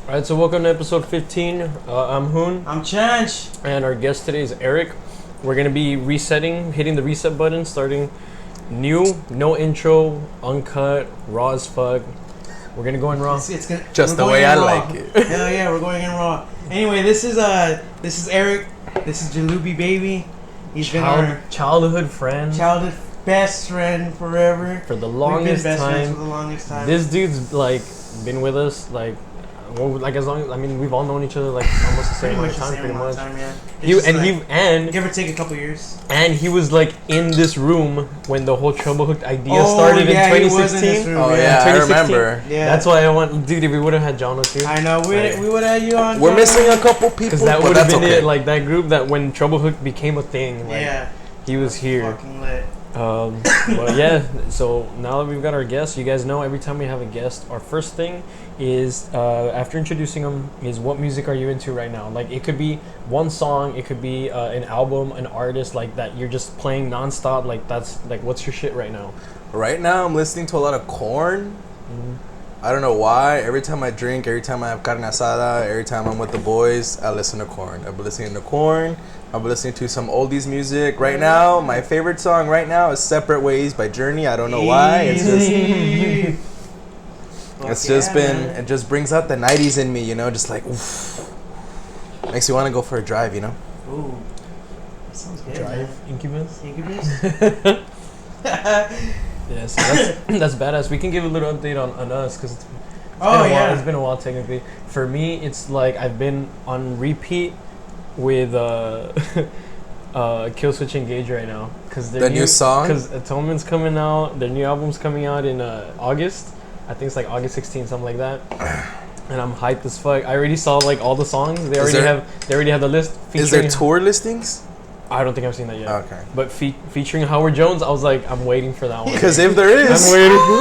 Alright, so welcome to episode 15. I'm Hoon. I'm Chanch. And our guest today is Erick. We're going to be hitting the reset button, starting new, no intro, uncut, raw as fuck. We're going to go in raw. Just the way I like it. Hell yeah, we're going in raw. Anyway, this is Erick. This is Jalubi Baby. He's been our childhood friend. Childhood best friend forever. For the longest time. For the longest time. This dude's been with us as long as we've all known each other almost the same amount of time, pretty much. Yeah. Give or take a couple years. And he was in this room when the whole Trouble Hooked idea started in 2016. He was in this room, I remember. Yeah, that's why dude. If we would have had John too, I know we would have had you on. We're missing a couple people, because that would have been it. That group that when Trouble Hooked became a thing. He was here. Fucking lit. But yeah, so now that we've got our guests, you guys know every time we have a guest, our first thing is after introducing them is what music are you into right now? It could be one song, it could be an album, an artist that you're just playing nonstop. That's what's your shit right now? Right now, I'm listening to a lot of Korn. Mm-hmm. I don't know why. Every time I drink, every time I have carne asada, every time I'm with the boys, I listen to Korn. I've been listening to Korn. I've been listening to some oldies music. Right now, my favorite song right now is "Separate Ways" by Journey. I don't know why. It just brings out the 90s in me, just oof. Makes you want to go for a drive, Ooh. That sounds good. Drive, man. Incubus? Yeah, so that's badass. We can give a little update on us, because it's been a while technically. For me, it's I've been on repeat with Kill Switch Engage right now, because the new song, because Atonement's coming out, their new album's coming out in August. I think it's August 16th, something like that. And I'm hyped as fuck. I already saw all the songs. They already have the list. Is there tour listings? I don't think I've seen that yet. Okay. But featuring Howard Jones, I was I'm waiting for that one. Because if there is, I'm waiting for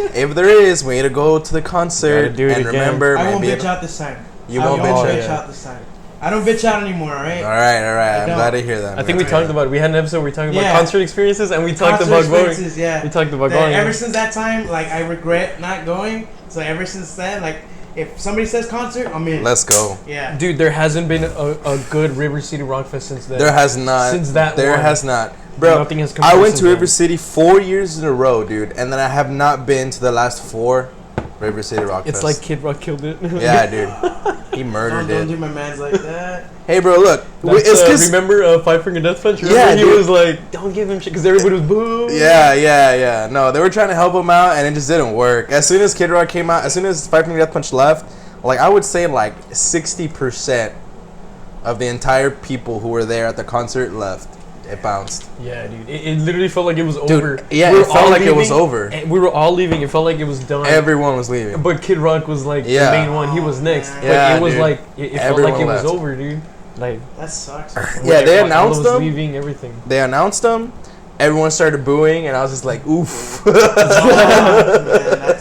that. If there is, we need to go to the concert and remember. I won't bitch out this time. You won't bitch out this time. I don't bitch out anymore, alright? Alright. I'm glad to hear that. I think we talked about it. We had an episode where we talked about concert experiences, and we talked about going. Yeah. We talked about going. Ever since that time, I regret not going. So ever since then, if somebody says concert, I'm in. Let's go. Yeah. Dude, there hasn't been a good River City Rock Fest since then. There has not. Since that There has not. Bro, nothing has come. I went to River City 4 years in a row, dude, and then I have not been to the last 4 River City Rock Fest. It's like Kid Rock killed it. Yeah, dude. He murdered it. Don't do my mans like that. Hey, bro, look. It's cause remember Five Finger Death Punch? Yeah, he was don't give him shit, because everybody was boo. Yeah. No, they were trying to help him out, and it just didn't work. As soon as Kid Rock came out, as soon as Five Finger Death Punch left, I would say 60% of the entire people who were there at the concert left. It bounced. Yeah, dude. It literally felt like it was over. Dude, yeah, it felt like it was over. And we were all leaving. It felt like it was done. Everyone was leaving. But Kid Rock was the main one. He was next. Yeah, but it was dude. it felt like it was over, dude. That sucks. Yeah, they announced them. Leaving everything. They announced them. Everyone started booing, and I was just oof. Man,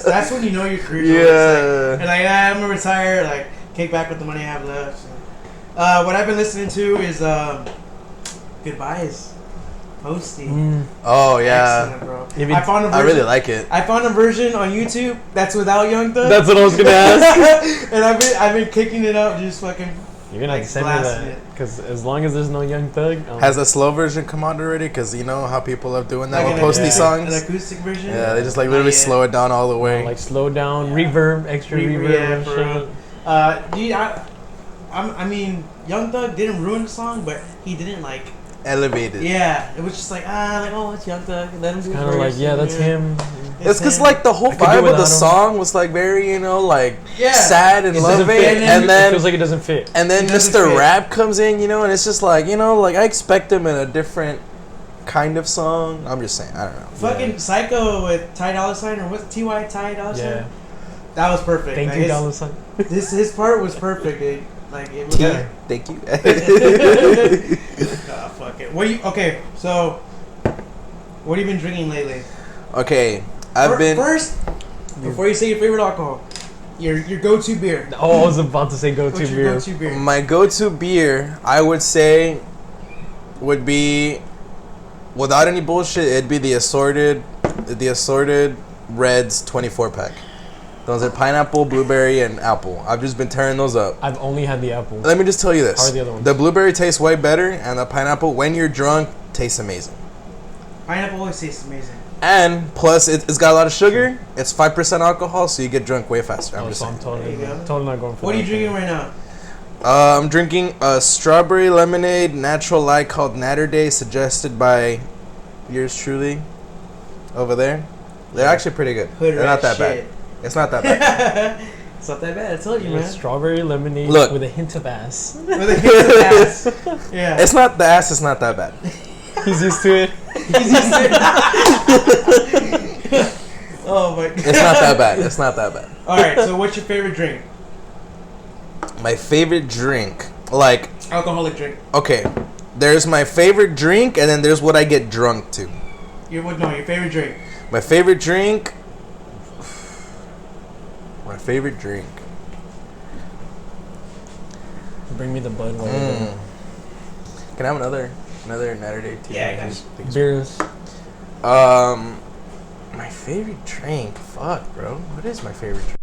that's when you know your career's over. You're I'm gonna retire. Kick back with the money I have left. So. What I've been listening to is Goodbyes. Posty. Oh yeah. Excellent, bro. I really like it. I found a version on YouTube that's without Young Thug. That's what I was gonna ask. And I've been kicking it up, just fucking. You're gonna have to send me that, because as long as there's no Young Thug. Has a slow version come out already? Because you know how people are doing that with Posty songs. An acoustic version. Yeah, they just literally slow it down all the way. Slow down, reverb, extra reverb. I mean, Young Thug didn't ruin the song, but he didn't elevate it. Yeah, it was just it's Young Thug. Let him do kind of that's him. It's because the whole vibe of the song was very sad and loving, and then it feels like it doesn't fit. And then just the rap comes in, and it's just I expect him in a different kind of song. I'm just saying, I don't know. Fucking Psycho with Ty Dolla $ign, or what's Ty Dolla $ign? Yeah, that was perfect. Thank you, Dolla $ign. His part was perfect, dude. It was. Thank you. Fuck it. Okay, so what have you been drinking lately? Okay, I've been first. Before you say your favorite alcohol, your go-to beer. Oh, I was about to say go-to beer. Go-to beer. My go-to beer, I would say, would be, without any bullshit, it'd be the assorted Reds 24 pack. Those are pineapple, blueberry, and apple. I've just been tearing those up. I've only had the apple. Let me just tell you this. How are the other ones? The blueberry tastes way better, and the pineapple, when you're drunk, tastes amazing. Pineapple always tastes amazing. And plus, it's got a lot of sugar. It's 5% alcohol, so you get drunk way faster. I'm just so I'm saying. totally not going for What that. are you drinking right now? I'm drinking a strawberry lemonade natural light called Natter Day, suggested by yours truly over there. They're actually pretty good. Hood They're not rat that bad. shit. It's not that bad. It's not that bad. I told you, Yeah, man. strawberry lemonade Look. with a hint of ass. With a hint of ass. Yeah. It's not the ass. It's not that bad. He's used to it. He's used to it. Oh my god. It's not that bad. It's not that bad. All right. So, what's your favorite drink? My favorite drink, like, Alcoholic drink. okay, there's my favorite drink, and then there's what I get drunk to. Your favorite drink. My favorite drink. My favorite drink. Bring me the bud while you're there. Can I have another Natter Day too? Yeah, I got you. Beers. My favorite drink. Fuck, bro. What is my favorite drink?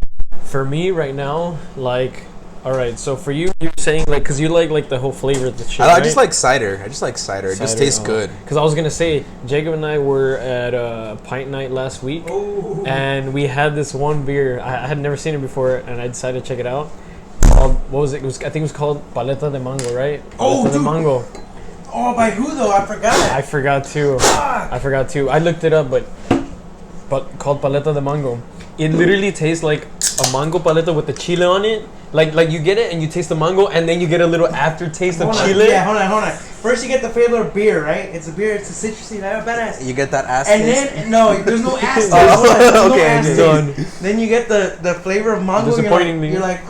For me right now, like, all right. So for you, you're saying like, cause you like the whole flavor of the shit. I just like cider. I just like cider. It just Cider, tastes good. Cause I was gonna say, Jacob and I were at a pint night last week, Oh. and we had this one beer. I had never seen it before, and I decided to check it out. Called, what was it? I think it was called Paleta de Mango, right? Oh, Paleta de dude. Mango. Oh, by who though? I forgot. I forgot too. I looked it up, but called Paleta de Mango. It literally tastes like a mango paleta with the chile on it. Like you get it and you taste the mango, and then you get a little aftertaste of Hold on. chile. Yeah, hold on. First, you get the flavor of beer, right? It's a beer. It's a citrusy, badass. You get that ass And taste? then no, there's no ass taste. Oh, There's no okay, ass okay. taste. Then you get the flavor of mango. Disappointingly. You're like,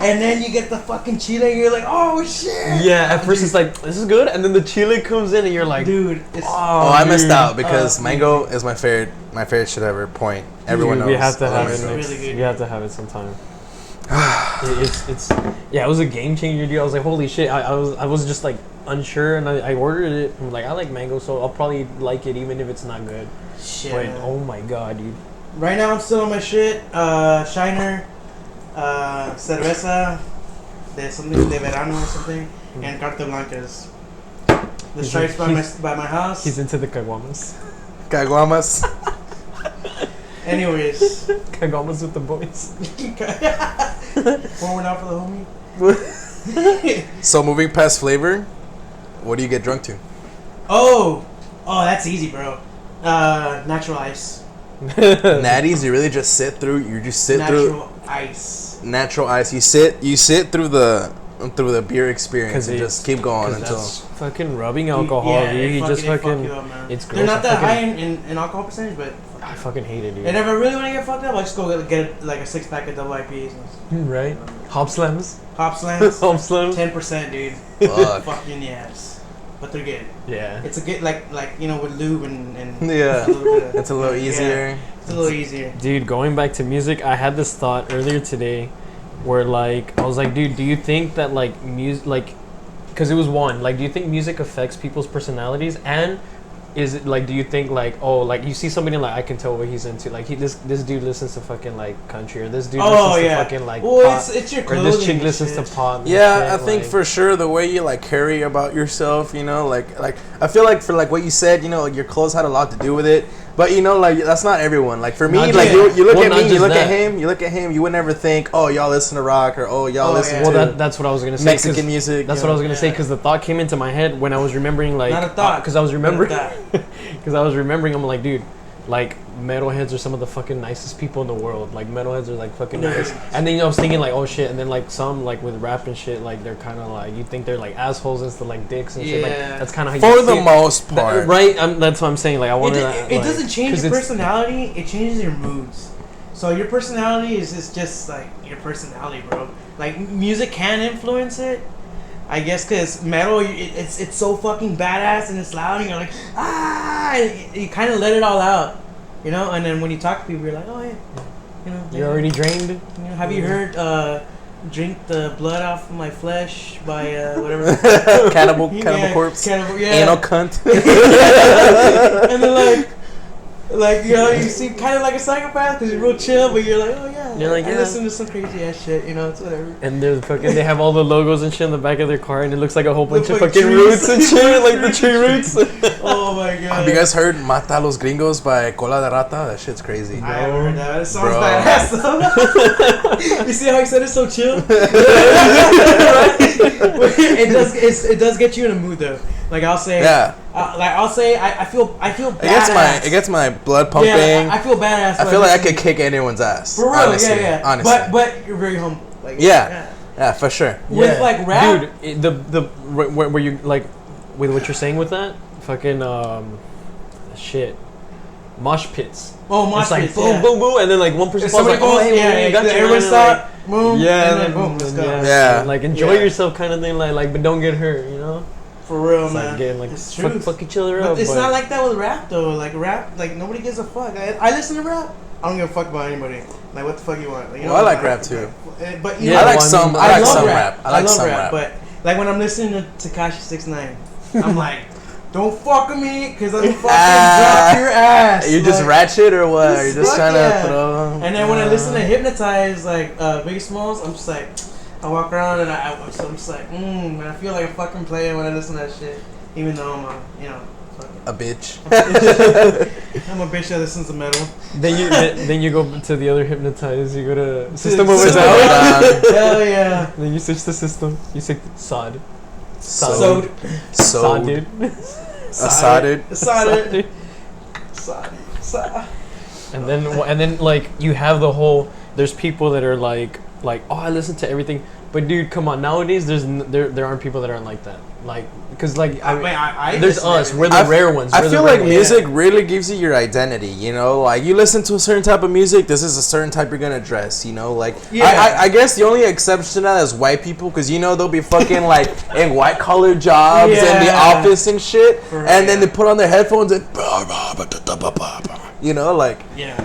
and then you get the fucking chile. You're like, oh shit. Yeah, at first it's like, this is good, and then the chile comes in, and you're like, Dude, it's Oh, I missed dude. out because mango is my favorite shit ever. Point. Everyone Dude, knows. we have to I have love it. mango. It's really good. We have to have it sometime. It was a game changer, dude. I was like, holy shit. I was just like unsure, and I ordered it. I'm like, I like mango, so I'll probably like it even if it's not good. shit. But Man. oh my god, dude. Right now I'm still on my shit. Shiner, cerveza, de something de verano or something, and carta blancas. The stripes by my house. He's into the caguamas. Caguamas. Anyways, Caguamas with the boys. pouring out for the homie. So moving past flavor, what do you get drunk to? Oh, that's easy, bro. Natural ice. Natties, you really just sit through. You just sit through Ice. natural ice. You sit through the beer experience and it- just keep going until. That's fucking rubbing alcohol, Yeah, dude. they You just fuck fucking. you up, man. It's gross. They're not I that high fucking- in alcohol percentage, but. I fucking hate it, dude. And if I really want to get fucked up, I just go get like a 6-pack of double IPAs. Right? Hop slams. Hop slams. Hop slams. 10%, dude. Fuck. Fucking yes. But they're good. Yeah. It's a good, like with lube and Yeah. a little bit of, It's a little yeah, easier. it's a little easier. Dude, going back to music, I had this thought earlier today where, like, I was like, dude, do you think that, like, music, like, because it was one, like, do you think music affects people's personalities? And is it, like, do you think, like, oh, like, you see somebody, like, I can tell what he's into. Like, this dude listens to fucking, like, country, or this dude listens to fucking, like, well, pop, it's your or clothing. this chick and listens shit. to pop. and Yeah, shit, I think like- for sure the way you like carry about yourself, you know, like I feel like for like what you said, you know, like your clothes had a lot to do with it. But you know, like that's not everyone. Like for me, Not like just- you look well, at not me, you just look at that. him, you would never think, oh, y'all listen to rock, or oh, y'all Oh, listen yeah. to Well, that's what I was gonna say. 'cause Mexican music. That's you what I was know? gonna say, because the thought came into my head when I was remembering, like, Not a thought. because I was remembering, Not I'm like, dude, like, metalheads are some of the fucking nicest people in the world. Like, metalheads are like fucking nice. And then I was thinking, like, oh shit, and then like some, like, with rap and shit, like, they're kind of like, you think they're like assholes instead of like dicks and shit. Like, Yeah. that's kind of how For you the see it. most part, Right? That's what I'm saying. Like, I It, wanted. it doesn't change 'cause your it's- personality. It changes your moods. So your personality is just like your personality, bro. Like music can influence it, I guess, because metal, it's so fucking badass and it's loud and you're like, ah, and you kind of let it all out, you know. And then when you talk to people, you're like, oh yeah, you know. You're already drained. You know, have you heard "Drink the Blood Off of My Flesh" by whatever? Cannibal Yeah, Corpse, Cannibal, yeah. anal cunt. And they're like, Like, you know, you seem kind of like a psychopath because you're real chill, but you're like, oh yeah. You're like, I yeah. listen to some crazy ass shit, you know, it's whatever. And they have all the logos and shit in the back of their car, and it looks like a whole bunch of like fucking trees. roots and shit, like the tree roots. Oh my god. Have you guys heard Mata a los Gringos by Cola de Rata? That shit's crazy. I haven't heard that. It sounds Bro. badass though. You see how he said it's so chill? it does get you in a mood though. Like I'll say, Yeah. I feel badass. It gets my blood pumping. Yeah, I feel badass. I feel like I could kick anyone's ass. For real, honestly, yeah. Honestly. But you're very humble. Like, Yeah, for sure. With like rap, dude, where you like with what you're saying with that fucking shit, mosh pits. Oh, mosh it's like pits, boom, yeah. boom, boom, and then like one person If falls somebody like, oh, goes, hey, you got you, everyone and then, stop, boom, yeah, and then boom, let's go. Yeah. like enjoy Yeah. yourself, kind of thing, like, but don't get hurt, you know. For real, It's man. like getting like it's true. fuck each other But up. it's not like that with rap though. Like rap, like nobody gives a fuck. I listen to rap. I don't give a fuck about anybody. Like what the fuck you want? Like, you Well, I like rap too. But you Yeah, know, I like well, I some. mean, I like love some rap. rap. I like love some rap. rap. But like when I'm listening to Tekashi 6ix9ine, I'm like, don't fuck with me, cause I'm fucking drop your ass. You just like, ratchet or what? You're just fuck trying yeah. to throw. And then when I listen to Hypnotize, like Biggie Smalls, I'm just like, I walk around and I'm just like, man, I feel like a fucking player when I listen to that shit. Even though I'm A bitch. I'm a bitch that listens to metal. Then you go to the other hypnotize. You go to System of a System Down. of a Down. Hell yeah. Then you switch the system. You say Sod. Sod. Sod, dude. Assaded. And then like you have the whole. There's people that are like oh, I listen to everything. But dude, come on. Nowadays, there aren't people that aren't like that. Like, cause like I there's listen to us. We're the I rare ones. I We're the feel rare like ones. music really gives you your identity, you know? Like, you listen to a certain type of music, this is a certain type you're gonna dress, you know? Like, Yeah. I guess the only exception to that is white people, because, you know, they'll be fucking, like, in white-collar jobs in the Yeah. office and shit, For and then real. they put on their headphones and, you know, like... Yeah.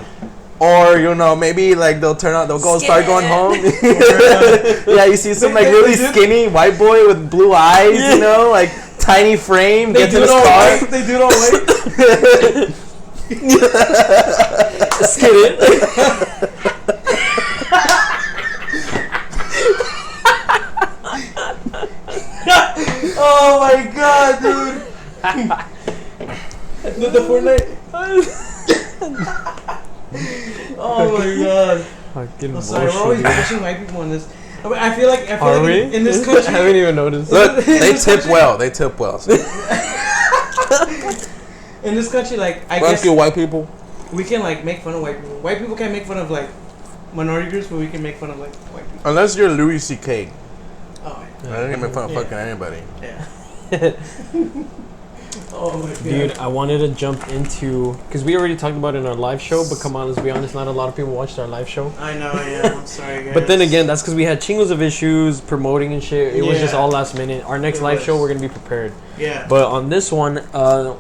Or, you know, maybe, like, they'll go start going home. Yeah. Yeah, you see some, like, really skinny white boy with blue eyes, you know? Like, tiny frame, They gets do in it his all car. white. They do it all white. Skid it. Oh my god, dude. the Fortnite. Oh my god. Fucking I'm sorry, we're always bullshit. pushing white people in this. I mean, I feel like Are we? in this I country. haven't even noticed. Look, they This tip country- well. They tip well. So. In this country, like I Thank guess you, white people. we can like make fun of white people. White people can't make fun of like minority groups, but we can make fun of like white people. Unless you're Louis C.K. Oh I don't make fun of Yeah. fucking anybody. yeah. Oh my god. Dude, I wanted to jump into because we already talked about it in our live show, but come on, let's be honest, not a lot of people watched our live show. I know. Yeah. I'm sorry, guys. But then again, that's because we had chingos of issues promoting and shit. It was just Yeah. all last minute. Our next It live was. show, we're gonna be prepared. Yeah. But on this one,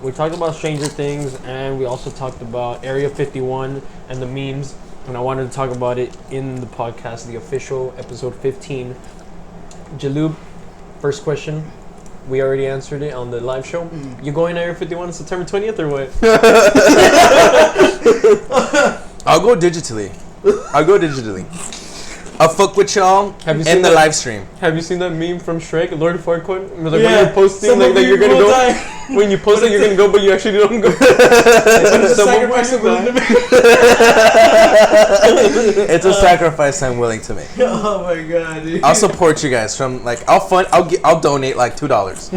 we talked about Stranger Things, and we also talked about Area 51 and the memes. And I wanted to talk about it in the podcast, the official episode 15. Jalub, first question. We already answered it on the live show. You going to Area 51 on September 20th or what? I'll go digitally. I'll fuck with y'all Have you in seen the that? live stream. Have you seen that meme from Shrek, Lord Farquaad? Like when Yeah. you're posting, Some like of that you you're gonna will go. die. When you post But it, you're it's gonna go, but you actually don't go. It's a Someone sacrifice will I'm willing to die. make. It's a sacrifice I'm willing to make. Oh my god, dude. I'll support you guys from like I'll donate like $2.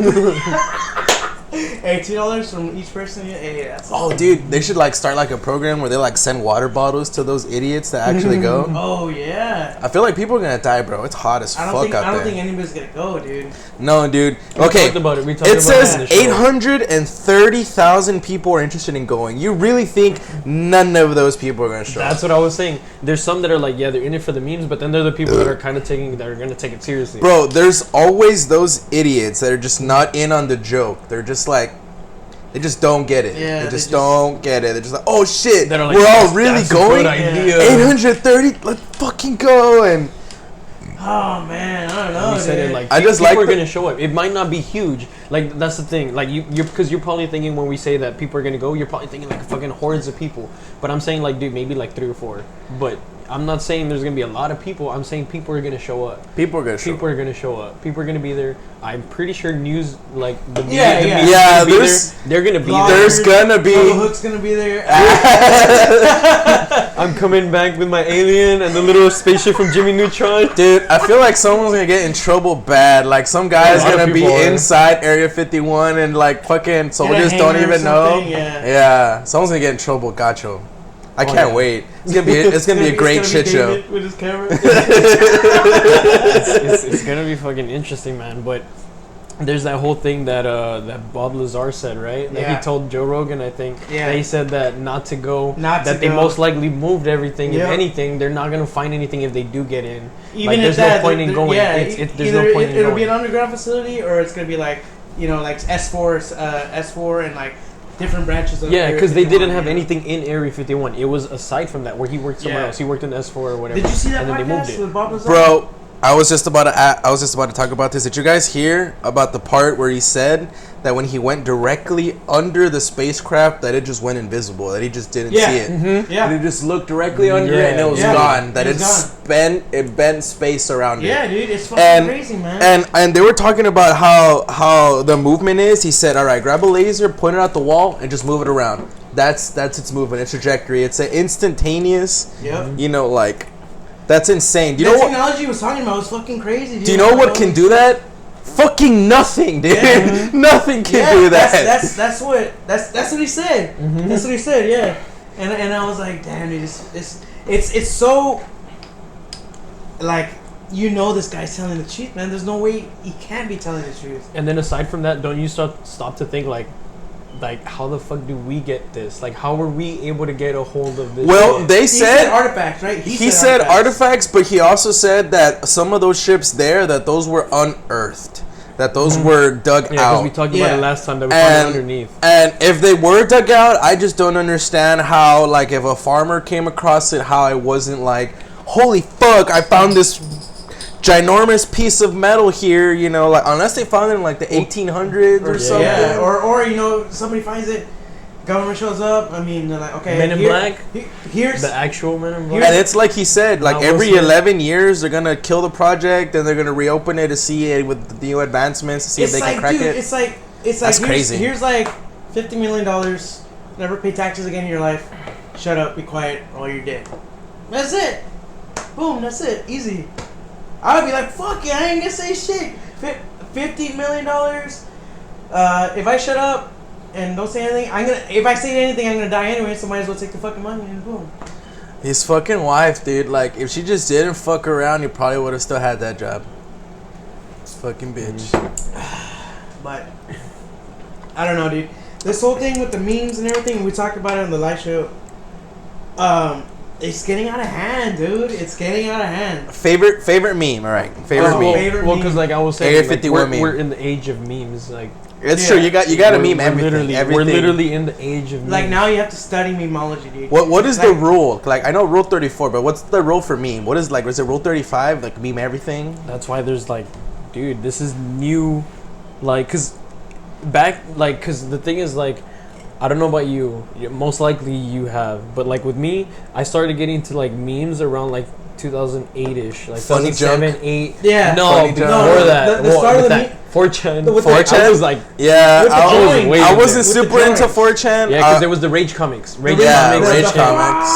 Hey, $2 from each person. Hey, that's Oh, dude, they should like start like a program where they like send water bottles to those idiots that actually go. Oh yeah. I feel like people are gonna die, bro. It's hot as I fuck don't out think there. anybody's gonna go, dude. No, dude. We Okay. talked about it. We talked It about says it in the show. 830,000 people are interested in going. You really think none of those people are gonna show That's up? what I was saying. There's some that are like, yeah, they're in it for the memes, but then there are the people that are kind of that are gonna take it seriously. Bro, there's always those idiots that are just not in on the joke. They're just like, they just don't get it. Yeah, they just don't get it. They're just like, oh shit, That are like, we're all "That's really a going. good idea." 830, let's fucking go. And Oh man, I don't know. You said dude. it like I just people like are the- gonna show up. It might not be huge. Like that's the thing. Like you're because you're probably thinking when we say that people are gonna go, you're probably thinking like fucking hordes of people. But I'm saying like, dude, maybe like 3 or 4. But I'm not saying there's gonna be a lot of people. I'm saying people are gonna show up. People are gonna show. People are gonna show up. People are gonna be there. I'm pretty sure news like the media, Yeah, the yeah. media's Yeah, gonna be there's- there. They're gonna be Vloggers, there. There's gonna be. Bubba Hook's gonna be there. I'm coming back with my alien and the little spaceship from Jimmy Neutron. Dude, I feel like someone's gonna get in trouble bad. Like some guy's A lot of gonna be people are. inside Area 51 and like fucking soldiers don't hangar or even know. something, yeah. Yeah, someone's gonna get in trouble. Gotcha. I can't yeah. wait. It's gonna be a great shit show. David with his camera. It's gonna be fucking interesting, man. But there's that whole thing that that Bob Lazar said, right? That Yeah. he told Joe Rogan, I think. Yeah. That he said that not to go. Not that to they go. most likely moved everything. Yep. If anything, they're not gonna find anything if they do get in. Even like, if there's that, no point in going. Yeah, There's either no point in it'll going. be an underground facility, or it's gonna be like like S4 and like different branches of. Yeah, Area because they 51, didn't have yeah. anything in Area 51. It was aside from that where he worked somewhere Yeah. else. He worked in S4 or whatever. Did you see that and then they moved podcast it. with Bob Lazar? Bro, I was just about to talk about this. Did you guys hear about the part where he said that when he went directly under the spacecraft, that it just went invisible, that he just didn't Yeah. see it? Mm-hmm. Yeah. That he just looked directly under it and it was Yeah. gone. That It was it bent space around Yeah, it. dude, it's fucking And- crazy, man. And they were talking about how the movement is. He said, all right, grab a laser, point it at the wall, and just move it around. That's its movement, its trajectory. It's an instantaneous, Yep. like, that's insane. Do you The know what? technology he was talking about was fucking crazy, dude. Do you know what can do that? Fucking nothing, dude. Yeah. Nothing can do that. That's what he said. That's what he said. Yeah, and I was like, damn, dude, it's so like this guy's telling the truth, man. There's no way he can't be telling the truth. And then aside from that, don't you stop to think like how the fuck do we get this? Like how were we able to get a hold of this? Well, shit? they He said artifacts, right? he said artifacts, but he also said that some of those ships there, that those were unearthed, that those were dug yeah, because out. we talked about Yeah. it last time that we found it underneath. And if they were dug out, I just don't understand how, like, if a farmer came across it, how it wasn't like, holy fuck, I found this ginormous piece of metal here, like, unless they found it in like the 1800s or something. Yeah, or somebody finds it, government shows up. I mean, they're like, okay, Men in Black? Here's The actual Men in Black. And it's like he said, like Now, every Will Smith. 11 years they're gonna kill the project and they're gonna reopen it to see it with the new advancements to see if they can crack it. It's like That's crazy. Here's like $50 million. Never pay taxes again in your life. Shut up, be quiet, or you're dead. That's it. Boom, that's it. Easy. I would be like, fuck yeah, I ain't gonna say shit. $50 million. If I shut up and don't say anything, if I say anything, I'm gonna die anyway. So might as well take the fucking money and boom. His fucking wife, dude. Like, if she just didn't fuck around, he probably would have still had that job. Fucking bitch. But I don't know, dude. This whole thing with the memes and everything, we talked about it on the live show. It's getting out of hand, dude. It's getting out of hand. Favorite meme, all right. Favorite meme. favorite Well, meme. because like I was saying, Area like, 51 meme. we're in the age of memes. Like It's Yeah. true. You got to meme we're everything. We're literally in the age of memes. Like now, you have to study memology, dude. What is Like, the rule? Like, I know rule 34, but what's the rule for meme? What is, like, is it rule 35? Like, meme everything? That's why there's like, dude, this is new. Like, cause the thing is like, I don't know about you. Most likely you have, but like with me, I started getting into like memes around like 2008ish, like Funny 2007, junk? 8. Yeah. No, Funny before junk. No, that. the start with of the that 4chan. with the- 4chan? I was like, Yeah, With the I drawing. Way I in wasn't there. With the super into drawing. 4chan. yeah, because there was the Rage comics. Rage Yeah, comics. Rage and shit. comics.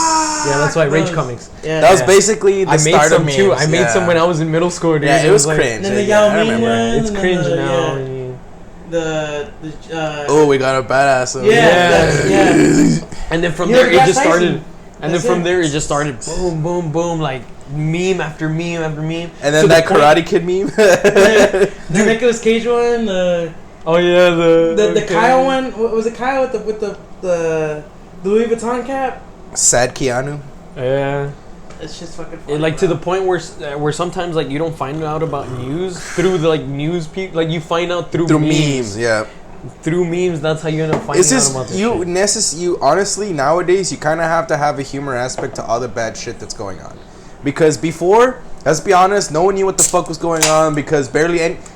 Yeah, that's why Rage Those- comics. Yeah. That was yeah. basically the I made start some of memes. too. I made yeah. some when I was in middle school, dude. Yeah, it was like, cringe. And then the Yeah, Yao I Ming remember. one. It's and cringe the, now. Yeah, the Oh, we got a badass one. yeah. And then from You there never it got just Tyson. started. And then That's from it. there it just started boom, boom, boom, like meme after meme after meme. And then To the that point- Karate Kid meme. the Nicolas Cage one. Oh yeah, The Kyle one. What was it? Kyle with the Louis Vuitton cap. Sad Keanu. Yeah. It's just fucking funny, Like to bro. the point where sometimes like you don't find out about news through the like news people, like you find out through memes, yeah. Through memes, that's how you end up finding It's out just about this shit. you honestly nowadays you kind of have to have a humor aspect to all the bad shit that's going on, because before Let's be honest, no one knew what the fuck was going on because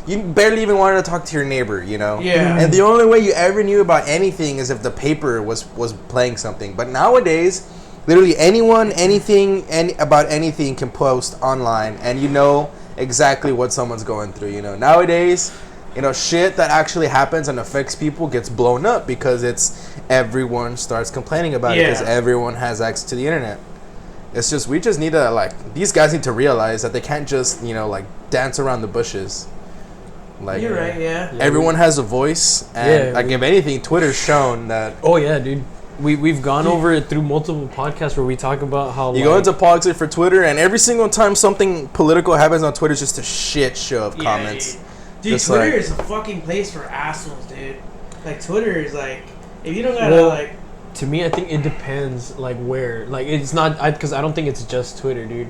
you barely even wanted to talk to your neighbor, you know? Yeah. And the only way you ever knew about anything is if the paper was playing something. But nowadays, literally anyone, anything, about anything can post online and you know exactly what someone's going through, you know? Nowadays, you know, shit that actually happens and affects people gets blown up because everyone starts complaining about it because everyone has access to the internet. It's just, we just need to, like, these guys need to realize that they can't just, you know, like, dance around the bushes. Like, you're right, yeah. Everyone has a voice, and, like, if anything, Twitter's shown that... Oh, yeah, dude. We've gone over it through multiple podcasts where we talk about how, you go into politics for Twitter, and every single time something political happens on Twitter, it's just a shit show of comments. Dude, Twitter is a fucking place for assholes, dude. Like, Twitter is, like, if you don't gotta, like... To me, I think it depends, like, where. Like, it's not... Because I don't think it's just Twitter, dude.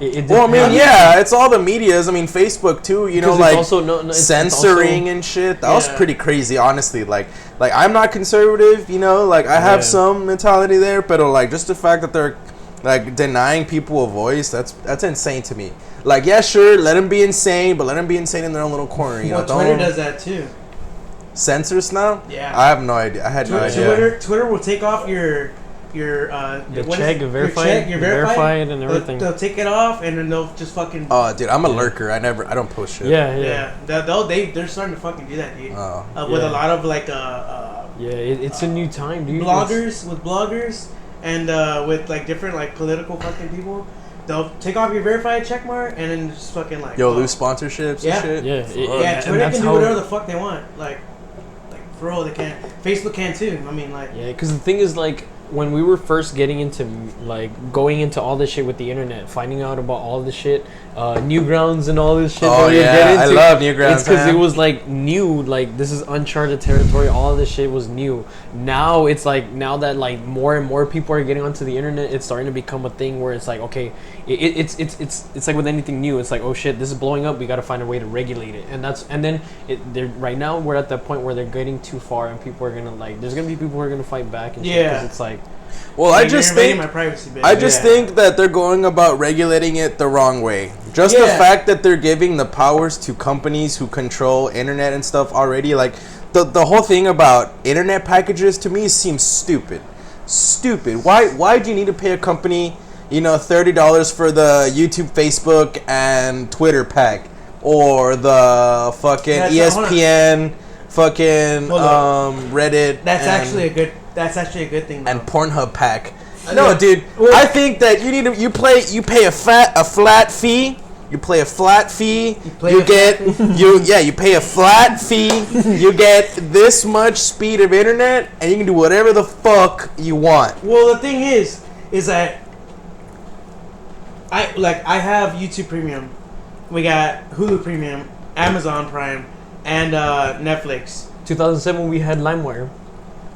It well, I mean, yeah, it's all the medias. I mean, Facebook, too, you know, like, also, censoring and shit. That was pretty crazy, honestly. Like, I'm not conservative, you know? Like, I have some mentality there, but, like, just the fact that they're, like, denying people a voice, that's insane to me. Like, yeah, sure, let them be insane, but let them be insane in their own little corner, you know? Twitter does that, too. Censors now? Yeah. I have no idea. I had no idea. Twitter will take off your verify it and everything. They'll take it off and then they'll just fucking. Oh, dude, I'm a lurker. I don't post shit. Yeah. They're starting to fucking do that, dude. With a lot of like it's a new time, dude. Bloggers and with like different like political fucking people. They'll take off your verified checkmark and then just fucking like lose sponsorships and shit. Yeah, Twitter can do whatever the fuck they want. Like for real, they can. Facebook can too. I mean, like because the thing is, like, when we were first getting into like going into all this shit with the internet, finding out about all this shit, Newgrounds and all this shit. Oh yeah, I love Newgrounds. It's because it was like new, like this is uncharted territory. All this shit was new. Now it's like that like more and more people are getting onto the internet. It's starting to become a thing where it's like okay, it's like with anything new. It's like oh shit, this is blowing up. We got to find a way to regulate it. And then right now we're at that point where they're getting too far and people are gonna like there's gonna be people who are gonna fight back and shit because it's like. Well, I just think that they're going about regulating it the wrong way. Just the fact that they're giving the powers to companies who control internet and stuff already, like the whole thing about internet packages to me seems stupid. Why do you need to pay a company, you know, $30 for the YouTube, Facebook, and Twitter pack, or the fucking ESPN, fucking Reddit? That's actually a good thing. Though. And Pornhub pack. No, dude. I think that you pay a flat fee. You pay a flat fee. You pay a flat fee. You get this much speed of internet, and you can do whatever the fuck you want. Well, the thing is that I have YouTube Premium. We got Hulu Premium, Amazon Prime, and Netflix. 2007 we had LimeWire.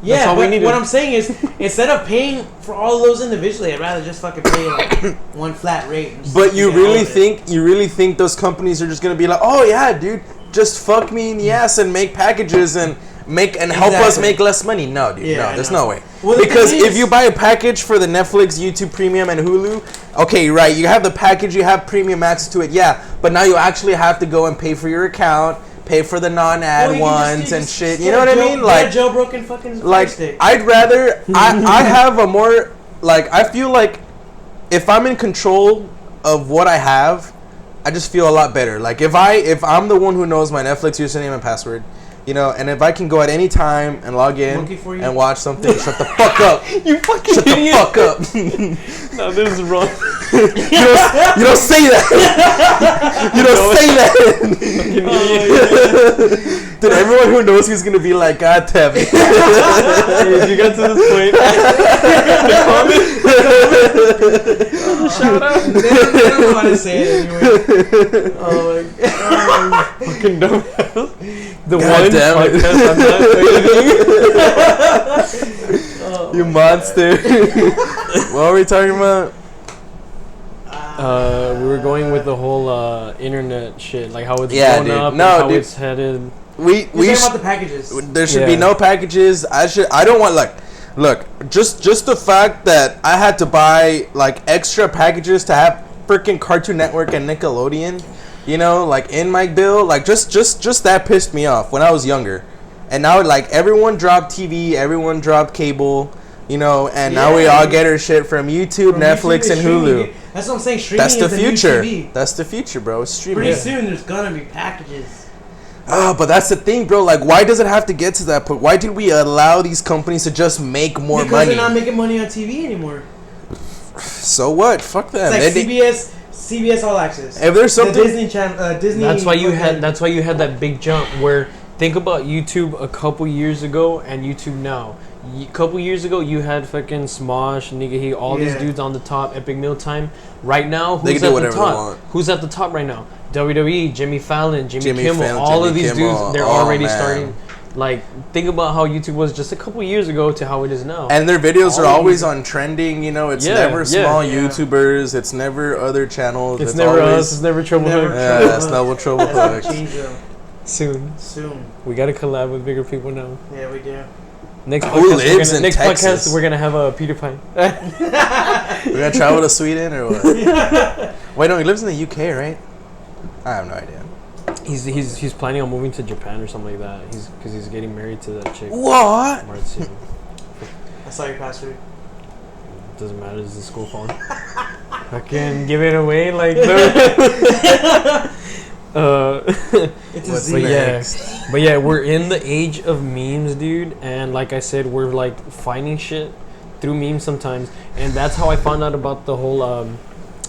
Yeah, but what I'm saying is, instead of paying for all of those individually, I'd rather just fucking pay like one flat rate. But you really think those companies are just gonna be like, oh yeah, dude, just fuck me in the ass and make packages and help us make less money? No, dude, there's no way. Well, because if you buy a package for the Netflix, YouTube Premium, and Hulu, okay, right, you have the package, you have premium access to it, yeah, but now you actually have to go and pay for your account. Pay for the non-ad ones and shit. You know what I mean? Like jailbroken fucking. Like stick. I'd rather. I have a more like. I feel like if I'm in control of what I have, I just feel a lot better. Like if I'm the one who knows my Netflix username and password, you know, and if I can go at any time and log in and watch something, shut the fuck up. You fucking shut idiot. the fuck up. No, this is wrong. You don't say that. You don't say that. Dude, everyone who knows who's gonna be like, God damn it. If you got to this point, shout out. They don't want to say it anyway. Oh my god. Fucking dumbass. The God one damn it. podcast I'm not You monster. What are we talking about? We were going with the whole internet shit, like how it's blown up and how it's headed. We about the packages. There should be no packages. I don't want look, just the fact that I had to buy like extra packages to have freaking Cartoon Network and Nickelodeon, you know, like in my bill, like just that pissed me off when I was younger. And now like everyone dropped TV, everyone dropped cable, you know, and now we all get our shit from YouTube, Netflix, and Hulu. That's what I'm saying. Streaming That's the is the future. new TV. That's the future, bro. Streaming. Pretty soon, there's gonna be packages. But that's the thing, bro. Like, why does it have to get to that point? Why did we allow these companies to just make more because money? They're not making money on TV anymore. So what? Fuck them. It's like CBS All Access. If there's something, the Disney Channel, Disney. That's why you had that big jump where think about YouTube a couple years ago and YouTube now. A couple years ago, you had fucking Smosh, Nigahi, all these dudes on the top, Epic Meal Time. Right now, who's at the top? Who's at the top right now? WWE, Jimmy Fallon, Jimmy Kimmel, all of these dudes, they're already starting. Like, think about how YouTube was just a couple years ago to how it is now. And their videos are always on trending, you know, it's never small YouTubers, it's never other channels. It's never us, it's never Trouble Hook. Yeah, it's never Trouble Hook. Soon. We gotta collab with bigger people now. Yeah, we do. Next podcast, we're gonna have a Peter Pan. We're gonna travel to Sweden or what? Wait, no, he lives in the UK, right? I have no idea. He's planning on moving to Japan or something like that. Because he's getting married to that chick. What? I saw your password. Doesn't matter. It's the school phone. I can give it away like. It's a Z. But yeah, we're in the age of memes, dude. And like I said, we're like finding shit through memes sometimes. And that's how I found out about the whole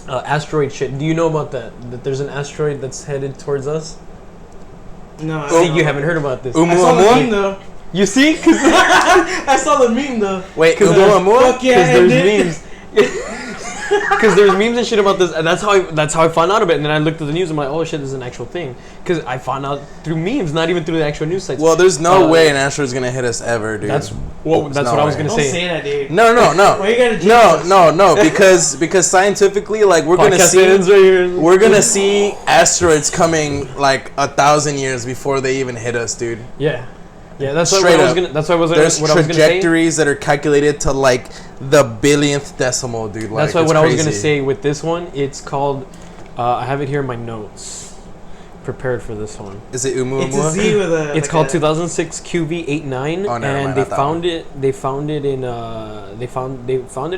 asteroid shit. Do you know about that? That there's an asteroid that's headed towards us? No. See, you haven't heard about this. I saw the meme though. You see? I saw the meme though. Wait, Because there's memes. Because there's memes and shit about this, and that's how I found out about it. And then I looked at the news. I'm like, oh shit, this is an actual thing. Because I found out through memes, not even through the actual news sites. Well, there's no way an asteroid's gonna hit us ever, dude. That's what I was gonna say. Don't say that, dude. No. Why you gotta No. Because scientifically, like we're gonna see asteroids coming like 1,000 years before they even hit us, dude. Yeah, that's what I was gonna. That's what I was gonna say. There's trajectories that are calculated to like the billionth decimal, dude. Like, that's what I was gonna say with this one. It's called. I have it here in my notes. Prepared for this one. Is it Umu? It's a Z with a. It's called 2006 QV89, and they found it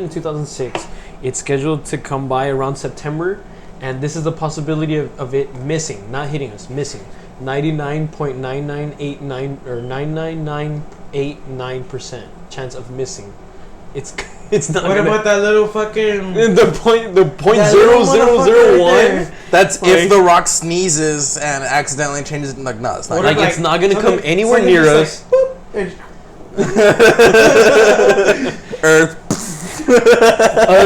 in 2006. It's scheduled to come by around September, and this is the possibility of it missing, not hitting us, missing. 99.9989 or 99989% chance of missing. It's not. What about that little fucking the point 0.0001? That's like, if the rock sneezes and accidentally changes. Like no, it's not. Like it's not gonna come anywhere near us. Like, Earth.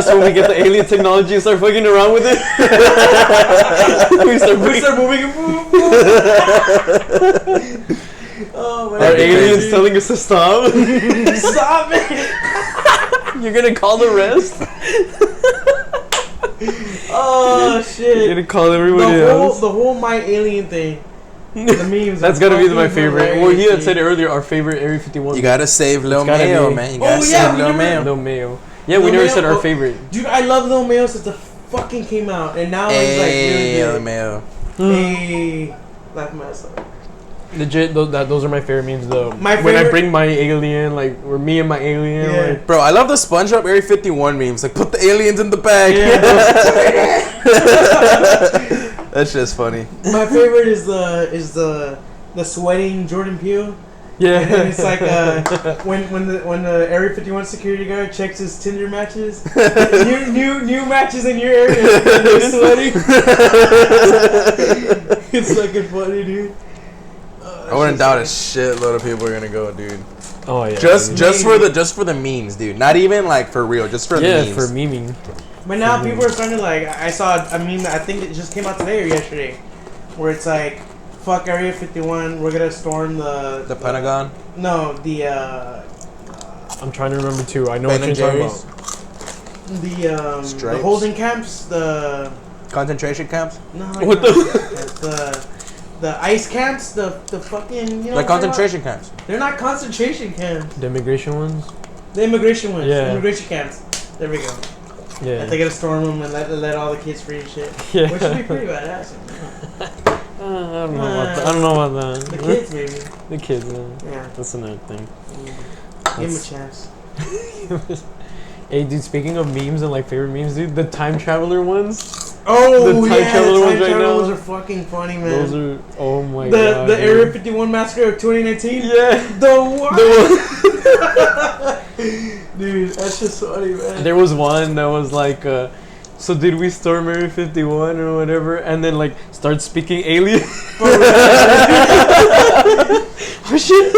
So when we get the alien technology and start fucking around with it, we start moving. Oh my God. Our aliens telling us to stop. Stop it! You're gonna call the rest? Oh shit! You're gonna call everybody else? The whole My Alien thing. The memes. That's gotta be my favorite. Well, he had said earlier our favorite Area 51. You gotta save Lil Mayo, man. You gotta save Lil Mayo. Yeah, we never said our favorite. Dude, I love Lil Mayo since the fucking came out, and now he's like really good. Lil Mayo. Hey, laugh myself. Legit, those are my favorite memes though. When I bring my alien, like, or me and my alien. Yeah. Like, bro, I love the SpongeBob Area 51 memes. Like, put the aliens in the bag. Yeah. That's just funny. My favorite is the sweating Jordan Peele. Yeah. And then it's like when the Area 51 security guard checks his Tinder matches, new matches in your area, and they're sweating. It's fucking funny, dude. I wouldn't doubt a shitload of people are gonna go, dude. Oh yeah. Just for the memes, dude. Not even like for real, just for the memes. Yeah, for memeing. But now people are starting to like. I saw a meme. I think it just came out today or yesterday, where it's like, "Fuck Area 51. We're gonna storm the Pentagon." No, I'm trying to remember too. I know what you're talking about. The holding camps. The concentration camps. No. What the ice camps. The fucking like concentration camps. They're not concentration camps. The immigration ones. The immigration ones. Yeah. Immigration camps. There we go. Yeah. And they gotta storm them and let all the kids free and shit. Yeah. Which would be pretty badass. I don't know about that. I don't know about that. The kids, maybe. The kids, Yeah. That's another thing. Give him a chance. Hey, dude, speaking of memes and like favorite memes, dude, the time traveler ones. Oh, The time yeah, traveler the ones time right travelers now. are fucking funny, man. Those are, oh my god. The dude. Area 51 massacre of 2019? Yeah. The what? The Dude, that's just funny, man. There was one that was like, so did we storm Area 51 or whatever, and then like start speaking alien? Oh shit!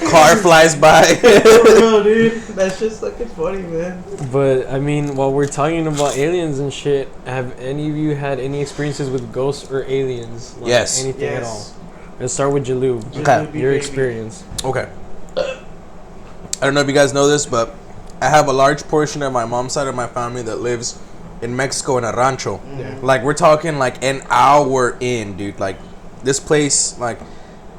Car flies by. No, dude. That's just fucking funny, man. But I mean, while we're talking about aliens and shit, have any of you had any experiences with ghosts or aliens? Like Yes. Anything at all? Yes. Let's start with Jalub. Okay. Your experience. Okay. I don't know if you guys know this, but I have a large portion of my mom's side of my family that lives in Mexico in a rancho. Yeah. Like we're talking like an hour in, dude. Like this place, like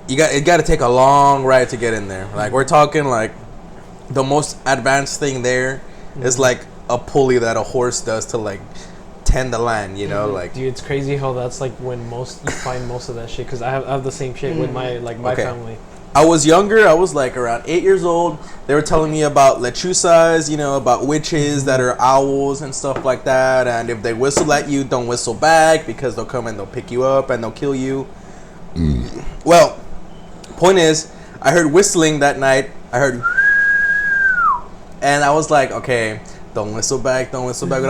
you got to take a long ride to get in there. Like we're talking like the most advanced thing there is like a pulley that a horse does to like tend the land, you know, like. Dude, it's crazy how that's like when you find most of that shit. Cause I have the same shit with my Okay. family. I was younger. I was like around 8 years old. They were telling me about lechuzas, you know, about witches that are owls and stuff like that. And if they whistle at you, don't whistle back because they'll come and they'll pick you up and they'll kill you. Well, point is, I heard whistling that night. I heard, and I was like, okay, don't whistle back. But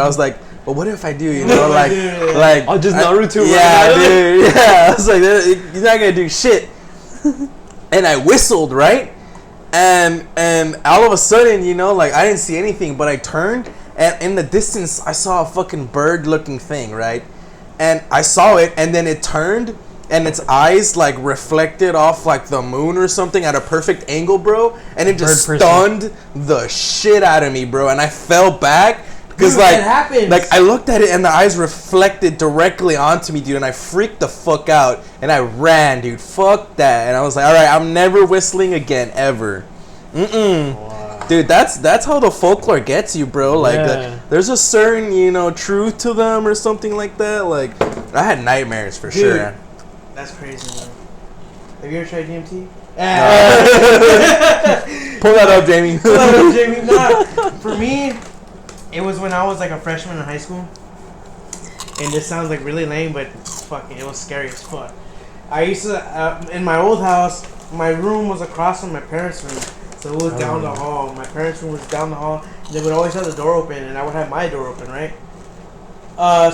I was like, but what if I do? You know, like I'll just Naruto. Yeah, right? dude. Yeah, I was like, you're not gonna do shit. And I whistled, right? And all of a sudden, you know, like I didn't see anything, but I turned and in the distance I saw a fucking bird-looking thing, right? And I saw it, and then it turned, and its eyes like reflected off like the moon or something at a perfect angle, bro. And it just stunned the shit out of me, bro. And I fell back. Because like, that happens. like I looked at it and the eyes reflected directly onto me, dude, and I freaked the fuck out and I ran, dude. Fuck that. And I was like, all right, I'm never whistling again, ever. Wow. Dude, that's how the folklore gets you, bro. Like, Yeah. there's a certain, you know, truth to them or something like that. Like, I had nightmares for Dude, sure. That's crazy, man. Have you ever tried DMT? Pull that up, Jamie. Jamie. Nah, for me, it was when I was like a freshman in high school. And this sounds like really lame, but fucking, it was scary as fuck. I used to, in my old house, my room was across from my parents' room. So it was down the hall. My parents' room was down the hall. And they would always have the door open, and I would have my door open, right?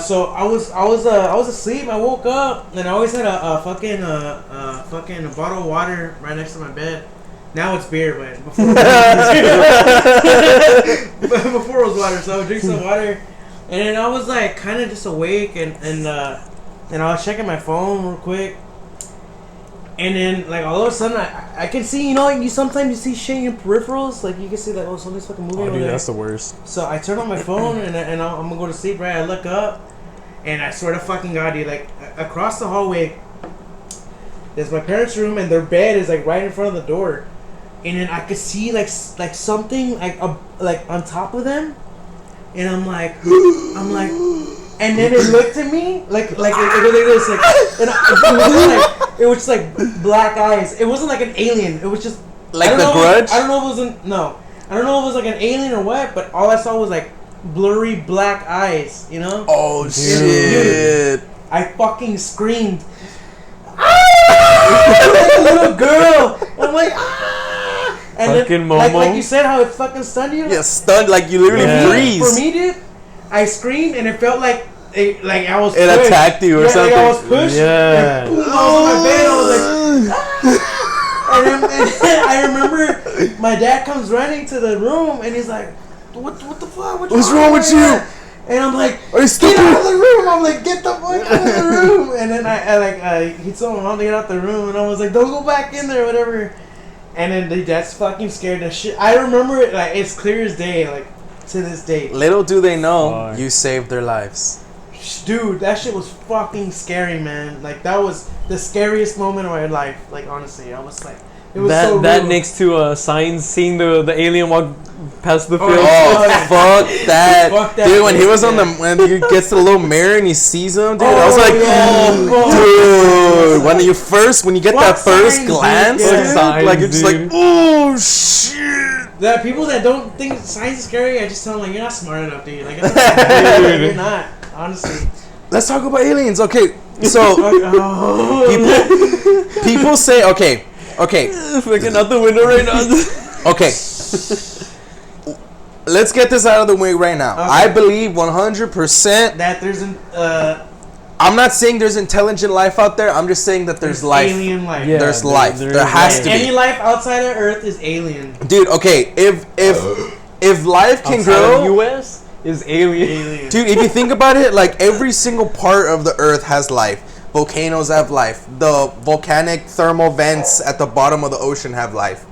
So I was asleep. I woke up, and I always had a fucking bottle of water right next to my bed. Now it's beer, but before before it was water. So I would drink some water, and then I was like kind of just awake, and I was checking my phone real quick, and then like all of a sudden I can see, you know, like you sometimes see shit in your peripherals, like you can see like, oh, something's fucking moving. Oh, over dude, there. that's the worst. So I turn on my phone and I'm gonna go to sleep, right? I look up, and I swear to fucking God, dude, like across the hallway, there's my parents' room, and their bed is like right in front of the door, and then I could see like something like on top of them, and I'm like, and then it looked at me like it was like this, like, and it was like black eyes. It wasn't like an alien. It was just Like The Grudge? I don't know if it was I don't know if it was like an alien or what, but all I saw was like blurry black eyes, you know? Oh, Dude. shit. I fucking screamed. Like a little girl. I'm like, ah! And Fucking then, Momo. like you said, how it fucking stunned you? Yeah, stunned, like you literally Yeah. freeze. For me, dude, I screamed and it felt like I was It pushed. attacked you or something. Like I was pushed. Yeah. And boom, I was on my bed. I was like, and then I remember my dad comes running to the room and he's like, what the fuck? What's wrong with you? And I'm like, Are you get stupid? out of the room. I'm like, get the fuck out of the room. And then he told my mom to get out the room, and I was like, don't go back in there, whatever. And then that's fucking scared the shit. I remember it like it's clear as day, like to this day. Little do they know, Fuck. you saved their lives. Dude, that shit was fucking scary, man. Like that was the scariest moment of my life. Like honestly, I was like, It was that so that real. next to signs seeing the alien walk past the field. Oh, fuck that. Fuck that. Dude, when he was Yeah. when he gets to the little mirror and he sees him, dude, I was Oh, like, yeah. dude, when you get Fuck that first signs, glance, dude. dude, Fuck signs, like, you're just like, dude. oh, shit. The people that don't think science is scary, I just tell them, like, you're not smart enough, dude. Like, like, you're not, honestly. Let's talk about aliens. Okay, so people say, okay, Freaking out the window right now. okay. Let's get this out of the way right now. Okay. I believe 100%. That there's an I'm not saying there's intelligent life out there. I'm just saying that there's life. alien life. Yeah. There's life. there There is has life. to Any be. life outside of Earth is alien. Dude, okay, if life can Outside of grow, U.S. is alien. Alien. dude, if you think about it, like every single part of the earth has life. Volcanoes have life. The volcanic thermal vents at the bottom of the ocean have life.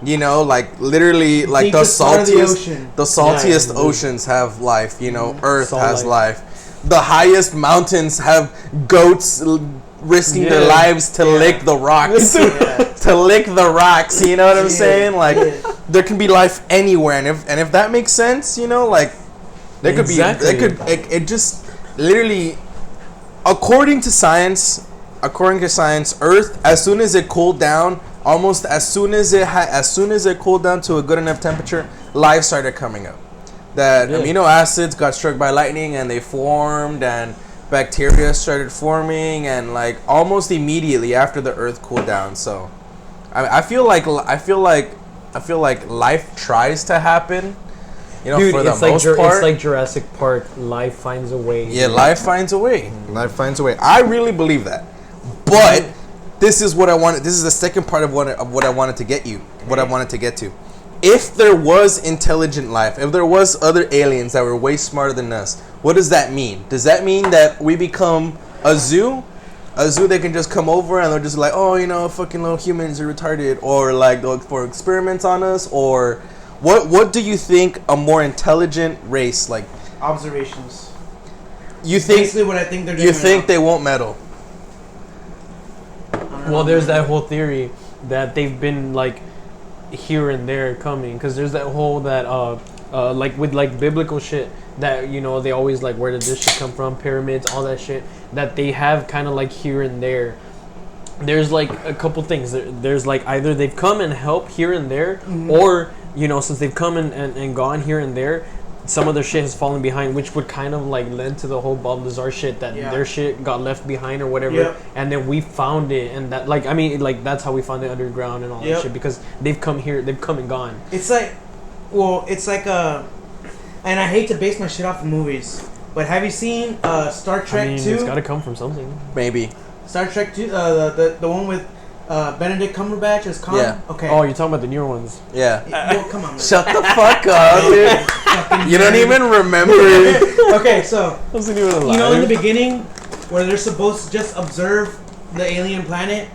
You know, like literally, like the Deepest part of the ocean. saltiest Yeah, oceans have life. You know, Earth Salt has life. life. The highest mountains have goats risking their Yeah. lives to lick the rocks. Yeah. To lick the rocks, you know what I'm Yeah. saying? Like, Yeah. there can be life anywhere, and if that makes sense, you know, like, there could Exactly. be, it just literally, according to science, Earth, as soon as it cooled down, almost as soon as it cooled down to a good enough temperature, life started coming up. That Yeah. amino acids got struck by lightning and they formed, and bacteria started forming, and like almost immediately after the Earth cooled down. So, I feel like life tries to happen. You know, Dude, for the it's like most part. it's like Jurassic Park. Life finds a way. Yeah, life finds a way. Life finds a way. I really believe that. But this is what I wanted. This is the second part of what I wanted to get you. What I wanted to get to. If there was intelligent life, if there was other aliens that were way smarter than us, what does that mean? Does that mean that we become a zoo? A zoo that can just come over and they're just like, oh, you know, fucking little humans are retarded, or like they'll look for experiments on us, or what do you think a more intelligent race like? Observations. You think Basically, what I think they're doing. you right think now. they won't meddle? I don't know. Well, there's that whole theory that they've been like here and there coming, because there's that whole that like with like biblical shit that, you know, they always like, where did this shit come from, pyramids, all that shit that they have kind of like here and there. There's like a couple things. There's like either they've come and helped here and there, Mm-hmm. or, you know, since they've come and gone here and there, some of their shit has fallen behind, which would kind of like lend to the whole Bob Lazar shit, that Yeah. their shit got left behind or whatever. Yep. And then we found it, and that, like, I mean, like, that's how we found it underground and all Yep. that shit, because they've come here, they've come and gone. It's like, well, it's like and I hate to base my shit off of movies, but have you seen Star Trek I mean, 2? it's got to come from something. Maybe. Star Trek 2, the one with Benedict Cumberbatch as Khan? Yeah. Okay. Oh, you're talking about the newer ones. Yeah. Well, come on, man. Shut the fuck up, dude. Fucking You don't nerd. even remember. Okay, so, Wasn't even alive. you know, in the beginning, where they're supposed to just observe the alien planet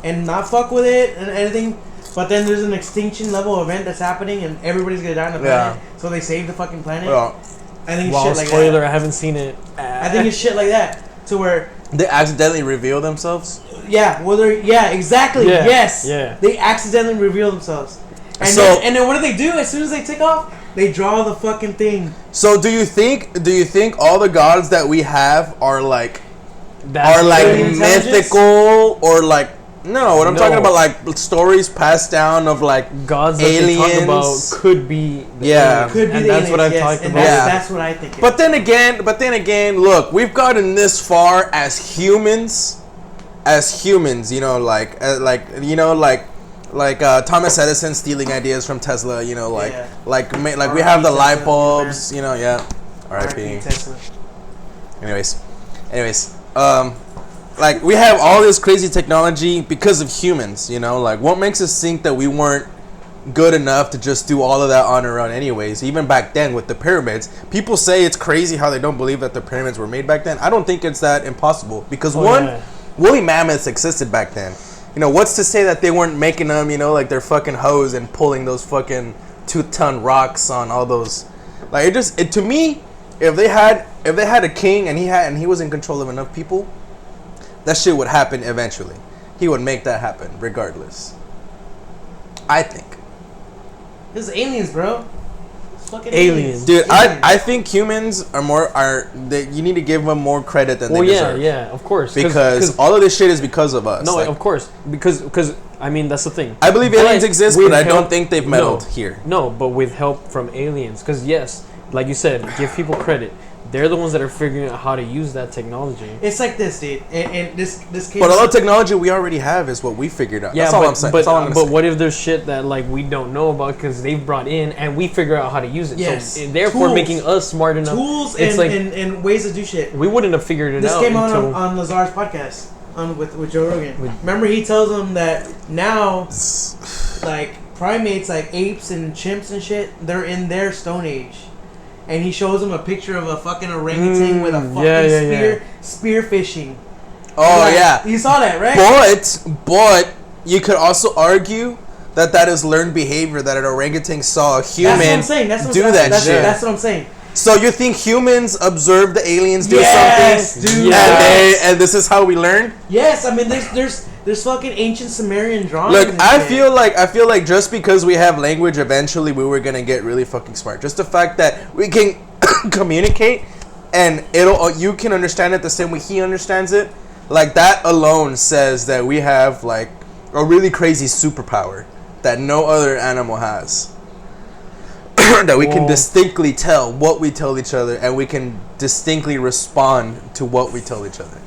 and not fuck with it and anything, but then there's an extinction level event that's happening and everybody's gonna die on the planet, so they save the fucking planet. Well, I think it's Wow, shit like spoiler, that. I haven't seen it. I think it's shit like that. To where, they accidentally reveal themselves. yeah, exactly, Yeah, yes. yeah. They accidentally reveal themselves. And, So- then what do they do as soon as they take off? They draw the fucking thing. So do you think all the gods that we have are like That's alien intelligence? mythical, or like, no, what I'm No. talking about, like stories passed down of like gods that they talk aliens. about could be the Yeah. aliens. Could be and the that's what aliens, I've yes, talked and about. Yeah. That's what I think. But then again, look, we've gotten this far as humans, you know, like Thomas Edison stealing ideas from Tesla, you know, like Yeah. like we R.I.P. have the Tesla, light bulbs, you know, yeah. R.I.P. R.I.P. Tesla. Anyways, like we have all this crazy technology because of humans, you know, like what makes us think that we weren't good enough to just do all of that on our own anyways? Even back then with the pyramids, people say it's crazy how they don't believe that the pyramids were made back then. I don't think it's that impossible, because Yeah. woolly mammoths existed back then. You know, what's to say that they weren't making them, you know, like their fucking hose and pulling those fucking 2-ton rocks on all those, like to me, if they had a king and he was in control of enough people, that shit would happen eventually. He would make that happen regardless. I think. This is aliens, bro. It's fucking Aliens. Dude, Aliens. I think humans you need to give them more credit than they deserve. Yeah, of course. Because all of this shit is because of us. No, Like, of course. Because I mean, that's the thing. I believe aliens exist, with but I help- don't think they've meddled here. No, but with help from aliens. Because, yes, like you said, give people credit. They're the ones that are figuring out how to use that technology. It's like this, dude. And this case. But all the technology we already have is what we figured out. Yeah, That's all I'm saying. But, That's all I'm gonna say. what if there's shit that like we don't know about because they've brought in and we figure out how to use it? Yes. So therefore, Tools. making us smart enough. tools it's and, like and ways to do shit. we wouldn't have figured it This out came until on Lazar's podcast with Joe Rogan. Remember, he tells them that now, like primates, like apes and chimps and shit, they're in their Stone Age. And he shows them a picture of a fucking orangutan with a fucking spear fishing. Oh, Like, yeah. You saw that, right? But you could also argue that is learned behavior, that an orangutan saw a human That's what I'm saying. do that shit. That's what I'm saying. So you think humans observe the aliens do Yes, something? dude. And, Yes. and this is how we learn? Yes, I mean there's fucking ancient Sumerian drawings. Look, and I shit. feel like just because we have language, eventually we were gonna get really fucking smart. Just the fact that we can communicate and you can understand it the same way he understands it, like that alone says that we have like a really crazy superpower that no other animal has. That we can distinctly tell what we tell each other, and we can distinctly respond to what we tell each other.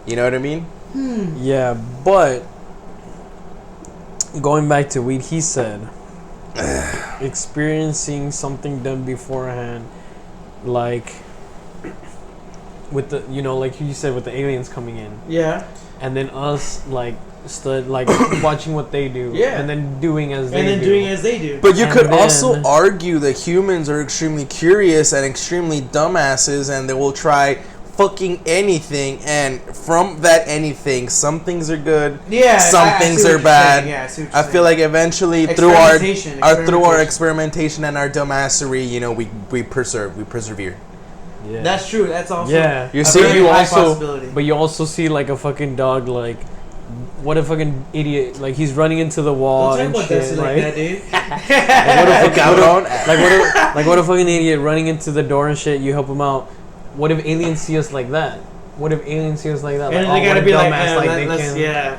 You know what I mean? yeah, but going back to what he said, experiencing something done beforehand, like with the like you said with the aliens coming in, Yeah. and then us like watching what they do, Yeah. and then doing as they And then do. doing as they do. But you And could then- also argue that humans are extremely curious and extremely dumbasses, and they will try fucking anything, and from that anything, some things are good, Yeah, some I things see are what you're bad. saying. Yeah, I see what you're I feel saying. like eventually through our experimentation and our dumbassery, we persevere. Yeah. That's true. That's also Yeah, You a see, very you high also, possibility. but you also see like a fucking dog, like what a fucking idiot, like he's running into the wall Don't and talk about shit, that like that, dude. what a fucking idiot running into the door and shit. You help him out. What if aliens see us like that? What if aliens see us like that? And Like, they what gotta a be like, dumbass, yeah, they let's, can- yeah.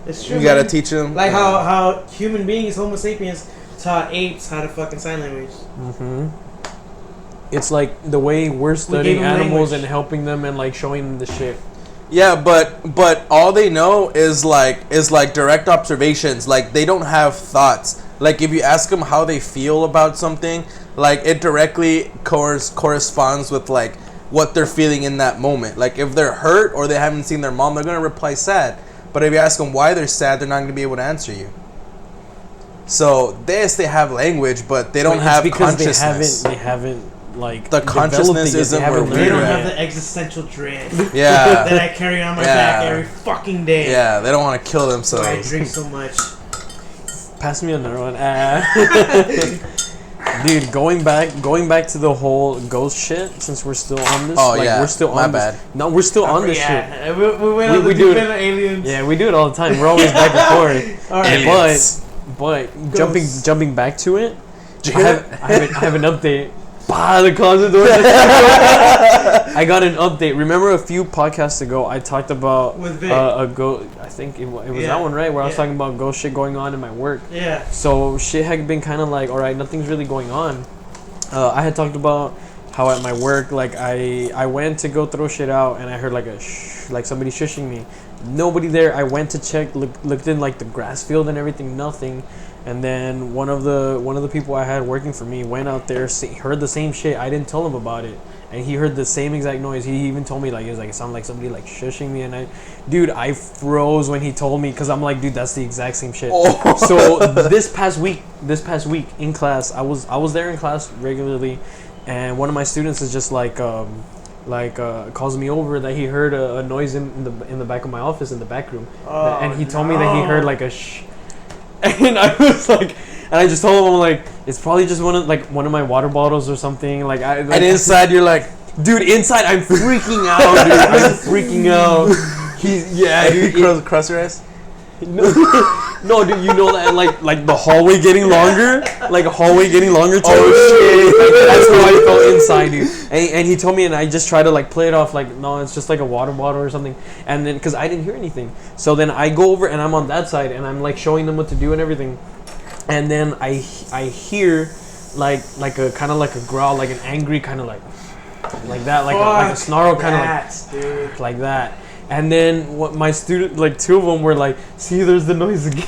It's true. You gotta man. teach them, Like how human beings, Homo sapiens, taught apes how to fucking sign language. Mhm. It's like the way we're studying them animals language. and helping them and like showing them the shit. Yeah, but all they know is like direct observations. Like they don't have thoughts. Like if you ask them how they feel about something, like it directly corresponds with like what they're feeling in that moment. Like if they're hurt or they haven't seen their mom, they're gonna reply sad. But if you ask them why they're sad, they're not gonna be able to answer you. So they have language, but they don't But have it's because consciousness. they haven't like The consciousness developed it yet. isn't They haven't where They we're don't learned it have at. yet. the existential dread Yeah, that I carry on my Yeah. back every fucking day. yeah, they don't want to kill Why I themselves. drink so much. Pass me another one. Dude, going back to the whole ghost shit. Since we're still on this, Oh, like yeah, we're still my on this. bad. No, we're still on this shit. Yeah, we went on We the do deep it. end of aliens. Yeah, we do it all the time. We're always back and forth. All right. Aliens. But Ghosts. jumping back to it, Did I you hear have an update. Bah, the closet door. I got an update. Remember a few podcasts ago, I talked about With Vic. a ghost. I think it was Yeah. that one, right? Where I was Yeah. talking about ghost shit going on in my work. Yeah. So shit had been kind of like, all right, nothing's really going on. I had talked about how at my work, like I went to go throw shit out and I heard like a shh, like somebody shushing me. Nobody there. I went to check, looked in like the grass field and everything, nothing. And then one of the people I had working for me went out there, heard the same shit. I didn't tell him about it, and he heard the same exact noise. He even told me like it was like it sounded like somebody like shushing me, and I froze when he told me because I'm like, dude, that's the exact same shit. Oh. So this past week in class, I was there in class regularly, and one of my students is just like calls me over that he heard a noise in the back of my office in the back room, Oh, and he told me that he heard like a shh. And I was like, and I just told him, I'm like, it's probably just one of my water bottles or something. Like And inside you're like, dude, inside I'm freaking out, dude. I'm freaking out. Dude. cross your eyes. No, dude, you know that, and like the hallway getting longer, like a hallway getting longer. Too. Oh shit! Like, that's how I felt inside, dude. And he told me, and I just tried to like play it off, like no, it's just like a water bottle or something. And then because I didn't hear anything, so then I go over and I'm on that side, and I'm like showing them what to do and everything. And then I hear like a kind of like a growl, like an angry kind of like that, like a snarl kind of like that. And then what my student, like two of them were like, see, there's the noise again.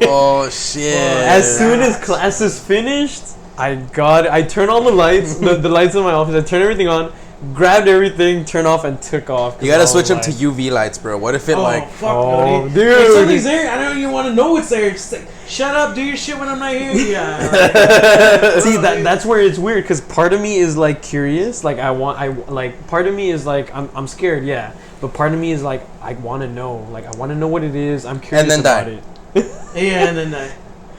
Oh shit! As soon as class is finished, I turned on the lights, the lights in my office. I turned everything on, grabbed everything, turned off, and took off. You gotta switch them to UV lights, bro. What if it dude. If something's there, I don't even want to know what's there. Just like, shut up, do your shit when I'm not here. Yeah. See, that's where it's weird, because part of me is like curious, like part of me is like I'm scared, yeah, but part of me is like I want to know, like I want to know what it is. I'm curious about it. Yeah, and then die.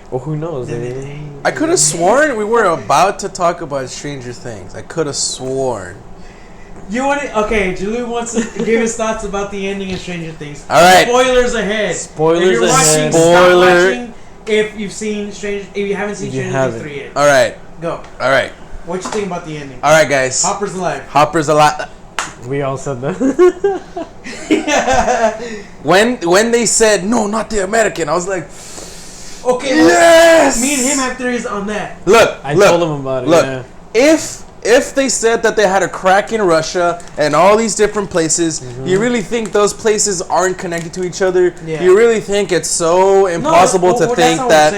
Well, who knows? I could have sworn we were about to talk about Stranger Things. I could have sworn. You want it? Okay, Julie wants to give his thoughts about the ending of Stranger Things. All right. Spoilers ahead. Spoilers if you're ahead. Watching, Spoiler. stop watching if you've seen if you haven't seen Stranger Things 3 yet. All right. Go. All right. What you think about the ending? All right, guys. Hopper's alive. Hopper's alive. We all said that. When they said no, not the American, I was like, okay. Yes. Me and him have theories on that. I told him about it. Look, yeah. if they said that they had a crack in Russia and all these different places, you really think those places aren't connected to each other? Yeah. You really think it's so impossible to think that?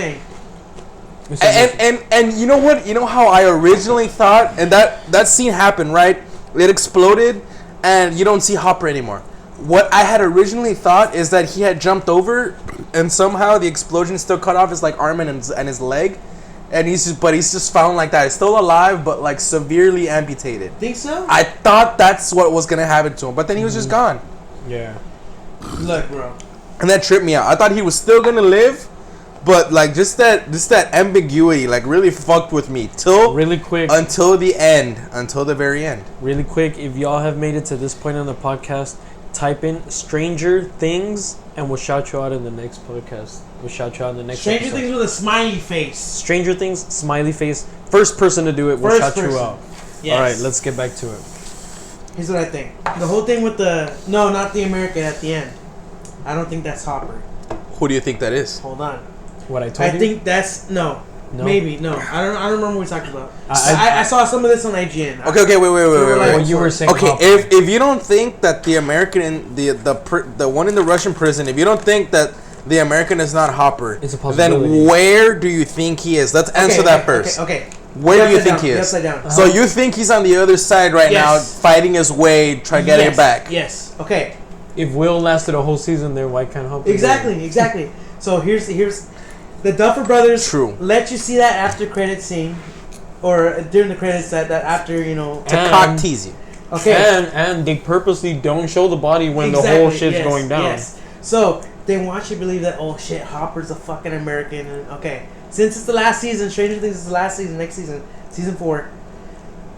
And you know what? You know how I originally thought, and that scene happened, right? It exploded, and you don't see Hopper anymore. What I had originally thought is that he had jumped over, and somehow the explosion still cut off his like arm and his leg, and he's just found like that. He's still alive, but like severely amputated. Think so? I thought that's what was gonna happen to him, but then he was just gone. Yeah. Look, bro. And that tripped me out. I thought he was still gonna live, but like just that ambiguity like really fucked with me really quick until the very end. Really quick, if y'all have made it to this point on the podcast, type in Stranger Things and we'll shout you out in the next podcast. We'll shout you out in the next Stranger episode. Things with a smiley face. Stranger Things, smiley face. First person to do it, we'll shout you out. Yes. All right, let's get back to it. Here's what I think. The whole thing with no, not the American at the end. I don't think that's Hopper. Who do you think that is? Hold on. What I told you? I think that's no. Maybe no. I don't remember what we talked about. I saw some of this on IGN. Okay, wait. What you were saying. Okay, Hopper. if you don't think that the American the one in the Russian prison, if you don't think that the American is not Hopper, it's a possibility. Then where do you think he is? Let's answer that first. Okay. Where do you think he is? Upside down. So you think he's on the other side right now, fighting his way, trying to get it back? Yes. Okay. If Will lasted a whole season there, why can't Hopper? Exactly. So here's the Duffer Brothers. True. Let you see that after credit scene, or during the credits that after to cock tease you. Okay. And they purposely don't show the body when the whole shit's going down. Yes. So they want you to believe that Hopper's a fucking American. And, okay. Since it's the last season, Stranger Things is the last season. Next season, season 4.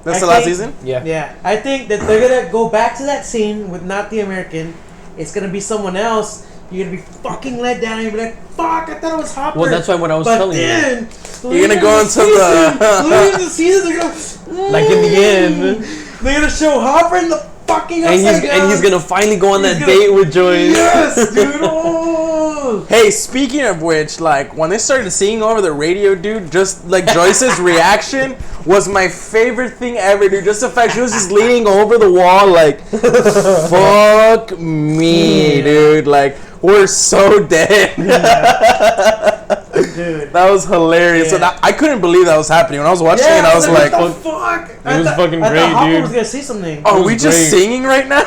That's the last season? Yeah. Yeah. I think that they're gonna go back to that scene with not the American. It's gonna be someone else. You're gonna be fucking let down and you're gonna be like, fuck, I thought it was Hopper. Well, that's why what I was telling you. You're gonna go into the season, they're gonna like in the end, they're gonna show Hopper in the fucking upside down. And he's gonna finally go on that date with Joyce. Yes, dude. Oh. Hey, speaking of which, like when they started singing over the radio, dude, just like Joyce's reaction was my favorite thing ever, dude. Just the fact she was just leaning over the wall, like, fuck me, dude. Like, we're so dead. Dude. That was hilarious. Yeah. So I couldn't believe that was happening. When I was watching it, I was like, what the fuck? It was fucking great, I thought Hopper dude. was gonna say something. are we just singing right now?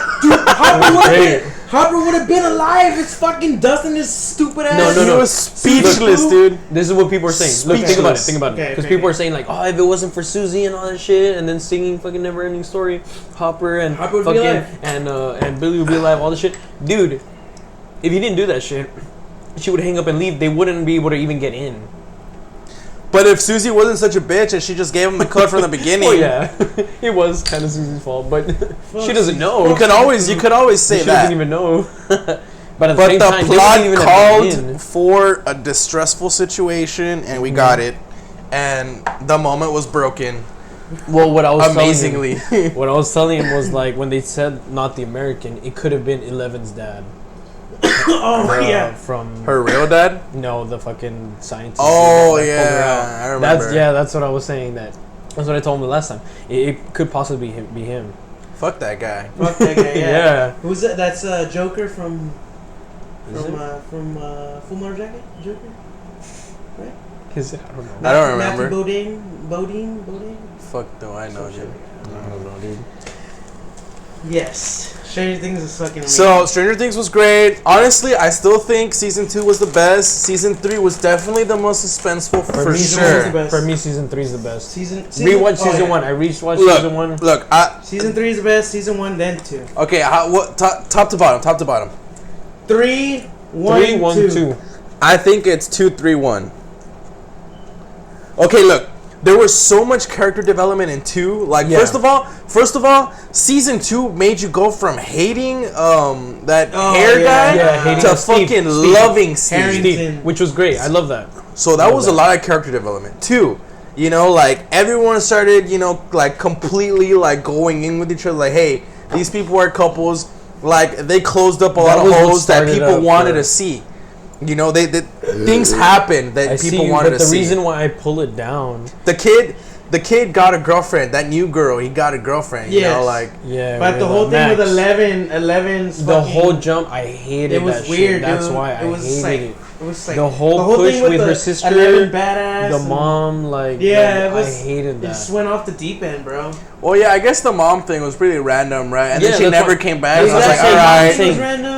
Hopper would have been alive. It's fucking Dustin, his stupid ass. No. He was speechless, dude. This is what people are saying. Look, think about it. Because people are saying like, oh, if it wasn't for Susie and all that shit, and then singing fucking Never Ending Story, Hopper and Hopper fucking and Billy would be alive, all this shit, dude. If he didn't do that shit, she would hang up and leave. They wouldn't be able to even get in. But if Susie wasn't such a bitch and she just gave him the code from the beginning, oh yeah, it was kind of Susie's fault, but she doesn't know. You could always say she that. doesn't even know. But at But the same the time, they plot wouldn't even have been in. called for a distressful situation, and we got it. And the moment was broken. Well, what I was Amazingly. telling him, what I was telling him was like when they said not the American, it could have been Eleven's dad. From Her real dad? no, the fucking scientist. Oh, that pulled her yeah, out. I remember. That's what I was saying. That's what I told him the last time. It could possibly be him. Fuck that guy. Fuck that guy. Yeah. Yeah. Who's that? That's Joker from Is it? Full Metal Jacket. Joker. Right. Is it? I don't know. I don't remember. Matthew Bodine. Fuck do I know, dude. I don't know, dude. Yes. Stranger Things is fucking amazing. So, Stranger Things was great. Honestly, I still think season 2 was the best. Season 3 was definitely the most suspenseful for me, sure. For me, season 3 is the best. Rewatch Season 1. I rewatched season 1. Look, season 3 is the best. Season 1, then 2. Okay, what top to bottom? 3, 1, 2. I think it's 2, 3, 1. Okay, look. There was so much character development in 2. Like, first of all, season 2 made you go from hating that hair guy to fucking loving Steve, which was great. I love that. So that was a lot of character development. 2, you know, like everyone started, you know, like completely like going in with each other. Like, hey, these people are couples. Like, they closed up a lot of holes that people wanted to see. You know, they things happen that people wanted to see. But the reason why I pull it down, the kid got a girlfriend. That new girl, he got a girlfriend. You know, like But the whole thing with 11's the whole jump, I hated. It was that weird. Shit. That's dude. why I hated it. It was like the whole push with her sister, 11 badass, the mom, like it was. I hated that. It just went off the deep end, bro. Well, yeah, I guess the mom thing was pretty random, right? And then she never came back. I was like, alright.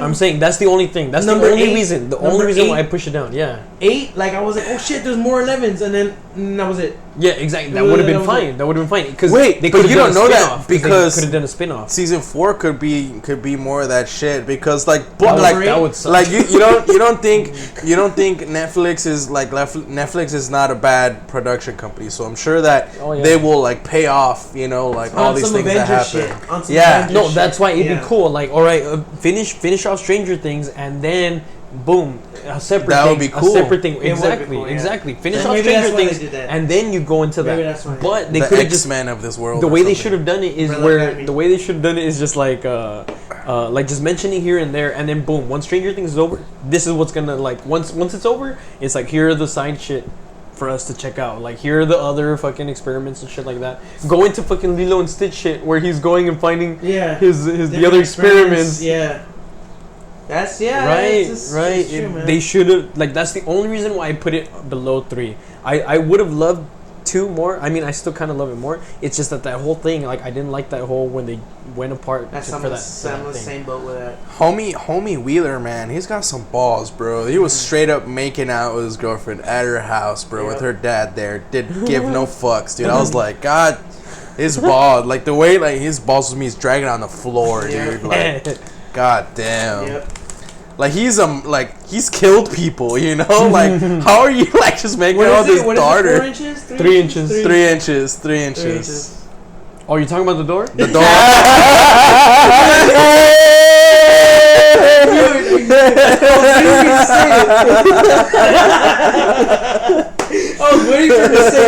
I'm saying that's the only thing. That's Number the only 8, reason. The only reason why I push it down. Yeah. 8, like I was like, oh shit, there's more 11s, and then that was it. Yeah, exactly. That would have been fine. That would have been fine. Because wait, but you don't know that because they could have done a spin-off. Season 4 could be more of that shit because like that would suck. Like you don't think Netflix is not a bad production company, so I'm sure that they will like pay off, you know, like all these things that happen. Yeah, no, that's why it'd be cool. Like, all right, finish off Stranger Things, and then boom, a separate that thing. Would be cool. A separate thing. Exactly, cool, exactly. Finish off Stranger Things, and then you go into that. But they could have just X-Men of this world. The way they should have done it is just like just mentioning here and there, and then boom, once Stranger Things is over, this is what's gonna like once it's over, it's like here are the side shit for us to check out. Like here are the other fucking experiments and shit like that. Go into fucking Lilo and Stitch shit where he's going and finding his the other experiments. Yeah. That's right. It's true, They should have that's the only reason why I put it below 3. I would have loved 2 more. I mean, I still kind of love it more. It's just that whole thing, like I didn't like that whole when they went apart. I'm the same boat with that. Homie Wheeler, man, he's got some balls, bro. He was straight up making out with his girlfriend at her house, bro, with her dad there. Didn't give no fucks, dude. I was like, God, his balls, like the way like his balls with me is dragging on the floor, dude. Like, God damn. Yep. Like he's killed people, you know. Like how are you like just making all this daughter? 4 inches? 3 inches. 3 inches. 3 inches. Oh, you're talking about the door? The door. I was waiting for him to say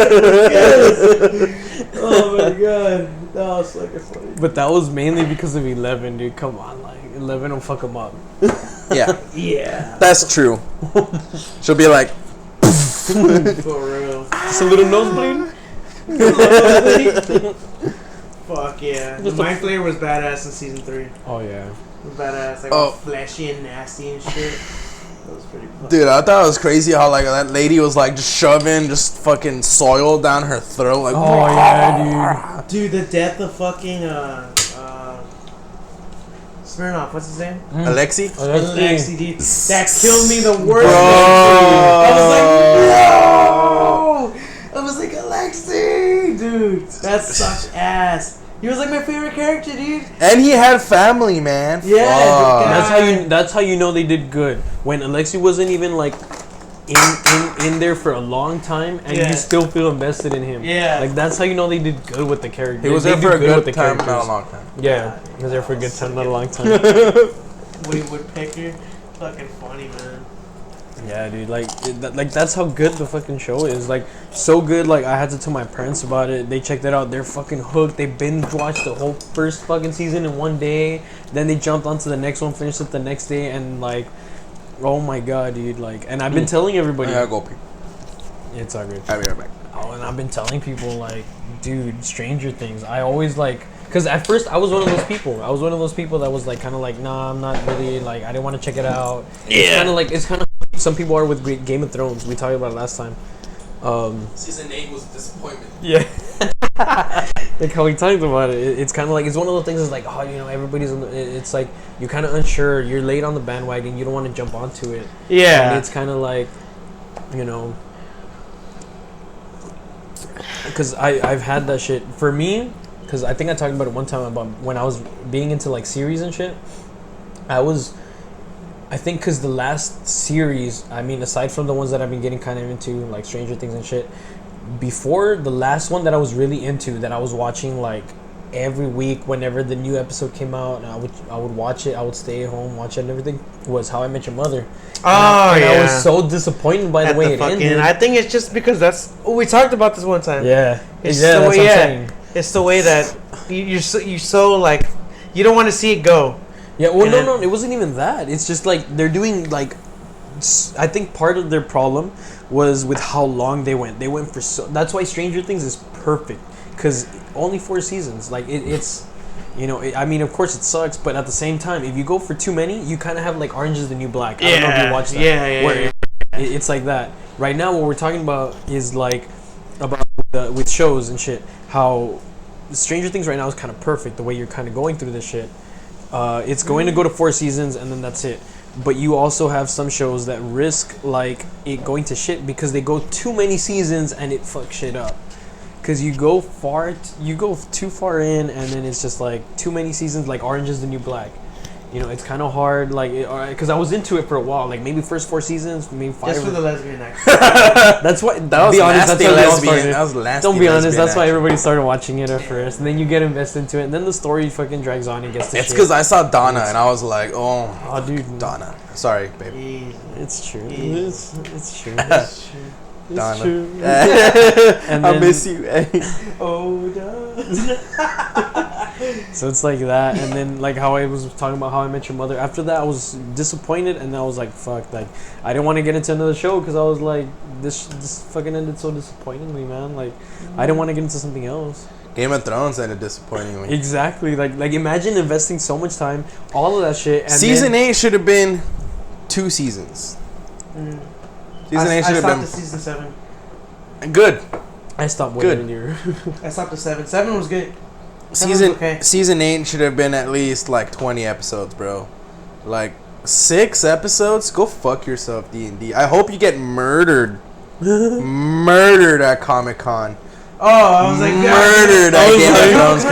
it. Oh my god, that was fucking funny. But that was mainly because of 11, dude. Come on, like 11 will fuck him up. Yeah. That's true. She'll be like, for real. Just a little nosebleed. Fuck yeah. The Mind Flayer was badass in season 3. Oh yeah. It was badass, like all fleshy and nasty and shit. That was pretty fun. Dude, I thought it was crazy how like that lady was like just shoving just fucking soil down her throat, like. Oh yeah, dude. Dude, the death of fucking Smirnoff, what's his name? Alexi, dude. That killed me the worst. I was like, Alexi, dude. That's such ass. He was like my favorite character, dude. And he had family, man. Yeah, that's how you know they did good. When Alexi wasn't even like in there for a long time, and you still feel invested in him. Yeah, like that's how you know they did good with the character. He was there for a good time, not a long time. Yeah, he was there for a good time, not a long time. Woody Woodpecker. fucking funny, man. Yeah, dude, like that's how good the fucking show is. Like, so good. Like, I had to tell my parents about it. They checked it out. They're fucking hooked. They binge watched the whole first fucking season in one day. Then they jumped onto the next one, finished it the next day, and like, oh my god, dude. Like, and I've been telling everybody. I gotta go pee. It's all good. I'll be right back. Oh, and I've been telling people, like, dude, Stranger Things. I always like. Because at first, I was one of those people. I was one of those people that was, like, kind of like, nah, I'm not really, like, I didn't want to check it out. Yeah. It's kind of some people are with Game of Thrones. We talked about it last time. Season 8 was a disappointment. Yeah. Like how we talked about it. It's kind of like, it's one of those things that's like, oh, you know, everybody's on the, it's like, you're kind of unsure. You're late on the bandwagon. You don't want to jump onto it. Yeah. And it's kind of like, you know, because I've had that shit. For me, because I think I talked about it one time about when I was being into like series and shit. I think because the last series, I mean, aside from the ones that I've been getting kind of into, like Stranger Things and shit, before the last one that I was really into, that I was watching like every week whenever the new episode came out, and I would watch it, I would stay at home, watch it and everything, was How I Met Your Mother. I was so disappointed by the way it ended. I think it's just because we talked about this one time. Yeah. It's yeah, the that's way, what I'm saying. It's the way that you're so like, you don't want to see it go. Yeah, well, no, it wasn't even that. It's just like they're doing like, I think part of their problem was with how long they went. They went for so. That's why Stranger Things is perfect, because only 4 seasons. Like it's, you know, I mean, of course it sucks, but at the same time, if you go for too many, you kind of have like Orange is the New Black. I don't know if you watched that. Yeah. It's like that. Right now, what we're talking about is like about with shows and shit. How Stranger Things right now is kind of perfect. The way you're kind of going through this shit. It's going to go to 4 seasons and then that's it. But you also have some shows that risk like it going to shit because they go too many seasons and it fucks shit up. Because you go too far in and then it's just like too many seasons. Like Orange is the New Black. You know, it's kind of hard. Like, because I was into it for a while. Like maybe first 4 seasons, maybe 5. Just for the lesbian act. That's why. That was nasty lesbian. That was nasty. Don't be honest. That's why everybody started watching it at first, and then you get invested into it, and then the story fucking drags on and gets to It's shit. because I saw Donna and I was like, oh, dude, Donna. Sorry, baby. It's true. Easy. It's true. It's true. It's Donna. true. And I miss you. Oh, Donna. So it's like that, and then like how I was talking about How I Met Your Mother. After that, I was disappointed, and I was like, "Fuck!" Like I didn't want to get into another show because I was like, "This fucking ended so disappointingly, man." Like I didn't want to get into something else. Game of Thrones ended disappointingly. Exactly. Like imagine investing so much time, all of that shit. And Season 8 should have been 2 seasons. Season 8 should have been. I stopped at season 7. Good. I stopped waiting here. I stopped at 7. 7 was good. Season 8 should have been at least like 20 episodes, bro. Like 6 episodes? Go fuck yourself, D&D. I hope you get murdered. Murdered at Comic-Con. Oh, I was like, murdered at Game of Thrones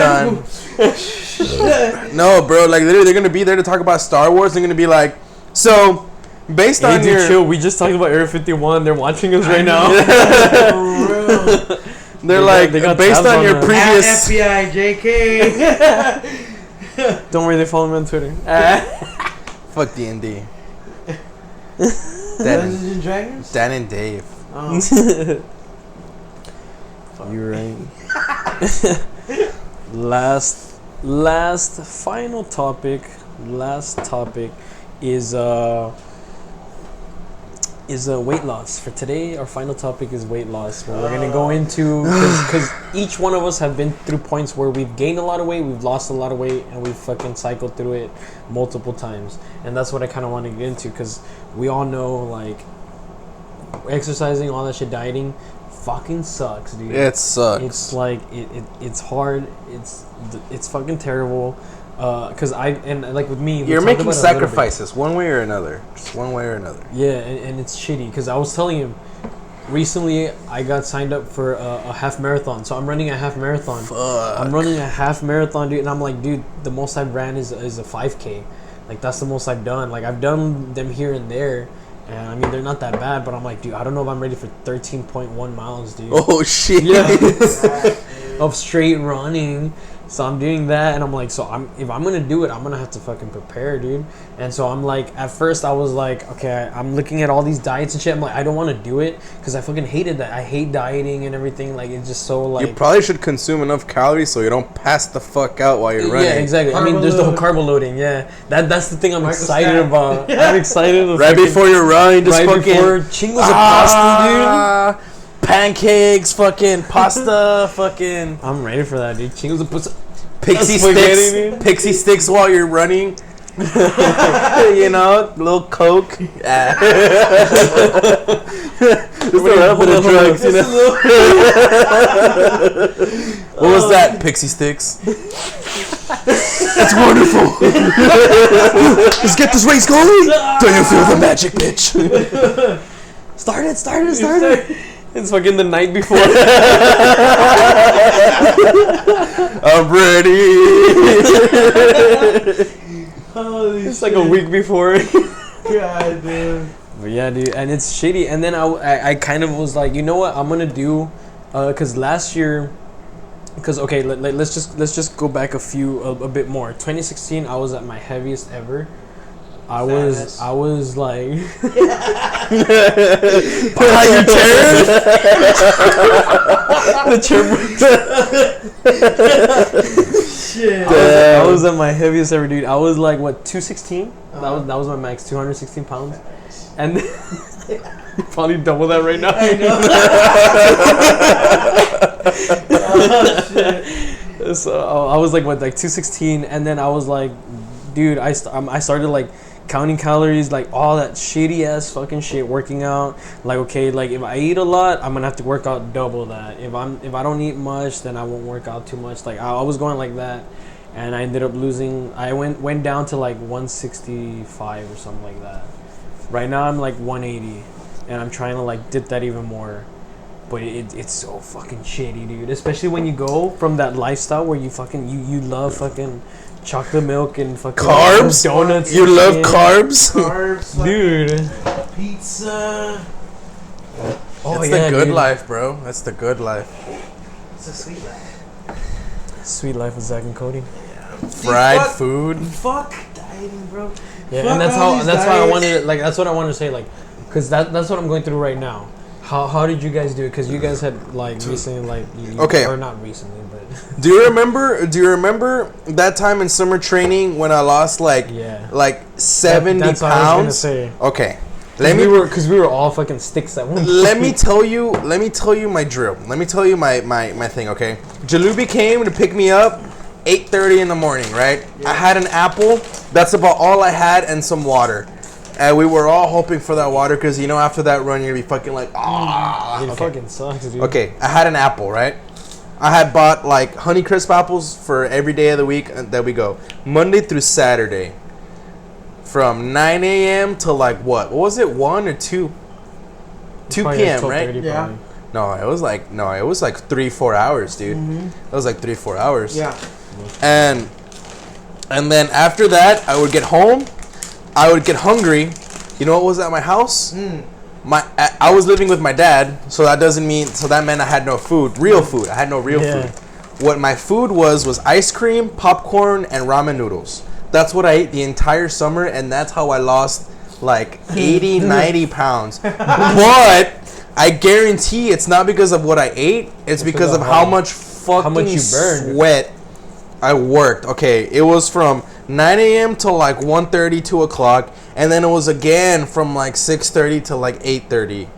Con. No, bro, like literally they're gonna be there to talk about Star Wars. They're gonna be like, so based on your chill, we just talked about Area 51. They're watching us right now. They're like, based on your previous FBI, JK. Don't worry, they follow me on Twitter. Fuck D&D. Dungeons and Dragons? Dan and Dave. Oh. You're right. Final topic. Last topic is weight loss. For today, our final topic is weight loss. Where we're going to go into, because each one of us have been through points where we've gained a lot of weight, we've lost a lot of weight, and we've fucking cycled through it multiple times. And that's what I kind of want to get into, because we all know, like, exercising, all that shit, dieting, fucking sucks, dude. It sucks. It's like, it's hard, it's fucking terrible. Because like with me, you're making sacrifices one way or another. Just one way or another. Yeah, and it's shitty because I was telling him recently I got signed up for a half marathon, so I'm running a half marathon. Fuck. I'm running a half marathon, dude, and I'm like, dude, the most I've ran is a 5K. Like that's the most I've done. Like I've done them here and there, and I mean they're not that bad, but I'm like, dude, I don't know if I'm ready for 13.1 miles, dude. Oh shit. Yeah. Of straight running. So I'm doing that, and I'm like, if I'm gonna do it, I'm gonna have to fucking prepare, dude. And so I'm like, at first I was like, okay, I'm looking at all these diets and shit. I'm like, I don't want to do it because I fucking hated that. I hate dieting and everything. Like, it's just so like. You probably should consume enough calories so you don't pass the fuck out while you're running. Yeah, exactly. I mean, there's the whole carb loading. Yeah, that's the thing I'm excited about. I'm excited. Right before you're running, just right fucking before chingos of pasta, dude. Pancakes, fucking pasta, fucking. I'm ready for that, dude. Chingos of pasta. Pixie sticks while you're running. You know, little Coke. Just a little bit of drugs, you know. What was that? Pixie sticks. That's wonderful. Let's get this race going. Do you feel the magic, bitch? Start it. It's fucking the night before. I'm ready. It's like a week before. God damn. But yeah, dude, and it's shitty. And then I kind of was like, you know what, I'm gonna do, cause last year, cause okay, let's just go back a bit more. 2016, I was at my heaviest ever. I was like, the chair. Shit. I was at my heaviest ever, dude. I was like, what, 216? That was my max, 216 pounds. And probably double that right now. I know. Oh, shit. So I was like, what, like 216, and then I was like, dude, I started like counting calories, like all that shitty ass fucking shit, working out. Like, okay, like if I eat a lot, I'm gonna have to work out double that. If I don't eat much, then I won't work out too much. Like I was going like that, and I ended up losing. I went down to like 165 or something like that. Right now I'm like 180, and I'm trying to like dip that even more. But it's so fucking shitty, dude. Especially when you go from that lifestyle where you fucking you love fucking chocolate milk and fucking carbs, donuts. You love carbs, dude. Pizza. Oh, it's yeah, the good dude. life, bro. That's the good life. It's a sweet life. Sweet life with Zach and Cody. Fried food. Fuck dieting, bro. Yeah, Fuck and that's all how these that's why I diets. wanted like that's what I wanted to say, like, because that's what I'm going through right now. How did you guys do it? Because you guys had like recently, like Okay. or not recently, but Do you remember that time in summer training when I lost like 70 that's pounds? what I was gonna say. Okay. Because we were all fucking sticks at one point. Let me tell you my drill. Let me tell you my thing, okay? Jalubi came to pick me up 8:30 in the morning, right? Yeah. I had an apple. That's about all I had, and some water. And we were all hoping for that water because, you know, after that run, you're going to be fucking like, It okay. fucking sucks, dude. Okay, I had an apple, right? I had bought like Honeycrisp apples for every day of the week that we go. Monday through Saturday. From 9 a.m. to like what? What was it? 1 or 2? 2 p.m., right? Yeah. No, it was like 3-4 hours, dude. Mm-hmm. It was like 3-4 hours. Yeah. And then after that, I would get home. I would get hungry. You know what was at my house? I was living with my dad, so that meant I had no food, real food. I had no real food. What my food was ice cream, popcorn, and ramen noodles. That's what I ate the entire summer, and that's how I lost like 80, 90 pounds. But I guarantee it's not because of what I ate. It's because of how much fucking you burned. sweat I worked. Okay, it was from 9 a.m. to like 1:30, 2 o'clock, and then it was again from like 6:30 to like 8:30.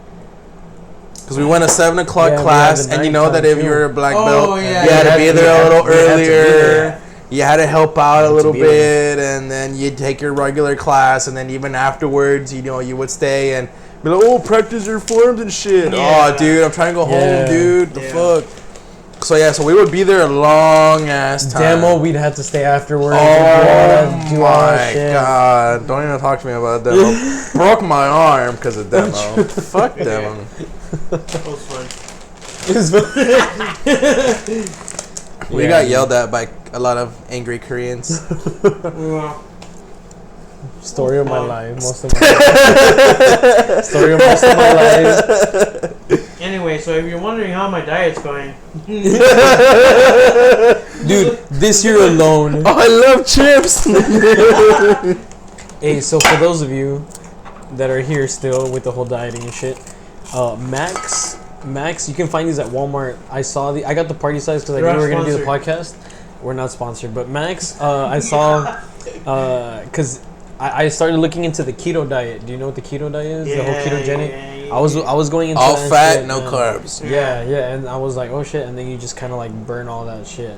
Because we went a 7 o'clock class, and you know that if you're a black belt, you had to be there a little earlier. You had to help out a little bit, and then you'd take your regular class, and then even afterwards, you know, you would stay and be like, oh, practice your forms and shit. Yeah. Oh, dude, I'm trying to go home, dude. The fuck? So so we would be there a long ass time. Demo, we'd have to stay afterwards. Oh my god! Don't even talk to me about demo. Broke my arm because of demo. Fuck demo. That was fun. We got yelled at by a lot of angry Koreans. Story of my life, most of my life. Story of most of my life. Anyway, so if you're wondering how my diet's going, Dude, this year alone. Oh, I love chips. Hey, so for those of you that are here still with the whole dieting and shit, Max, you can find these at Walmart. I got the party size because I knew we were gonna do the podcast. We're not sponsored, but Max, I saw, because I started looking into the keto diet. Do you know what the keto diet is? The whole ketogenic. I was going into all that fat, shit, no carbs. Yeah, and I was like, oh shit, and then you just kind of like burn all that shit.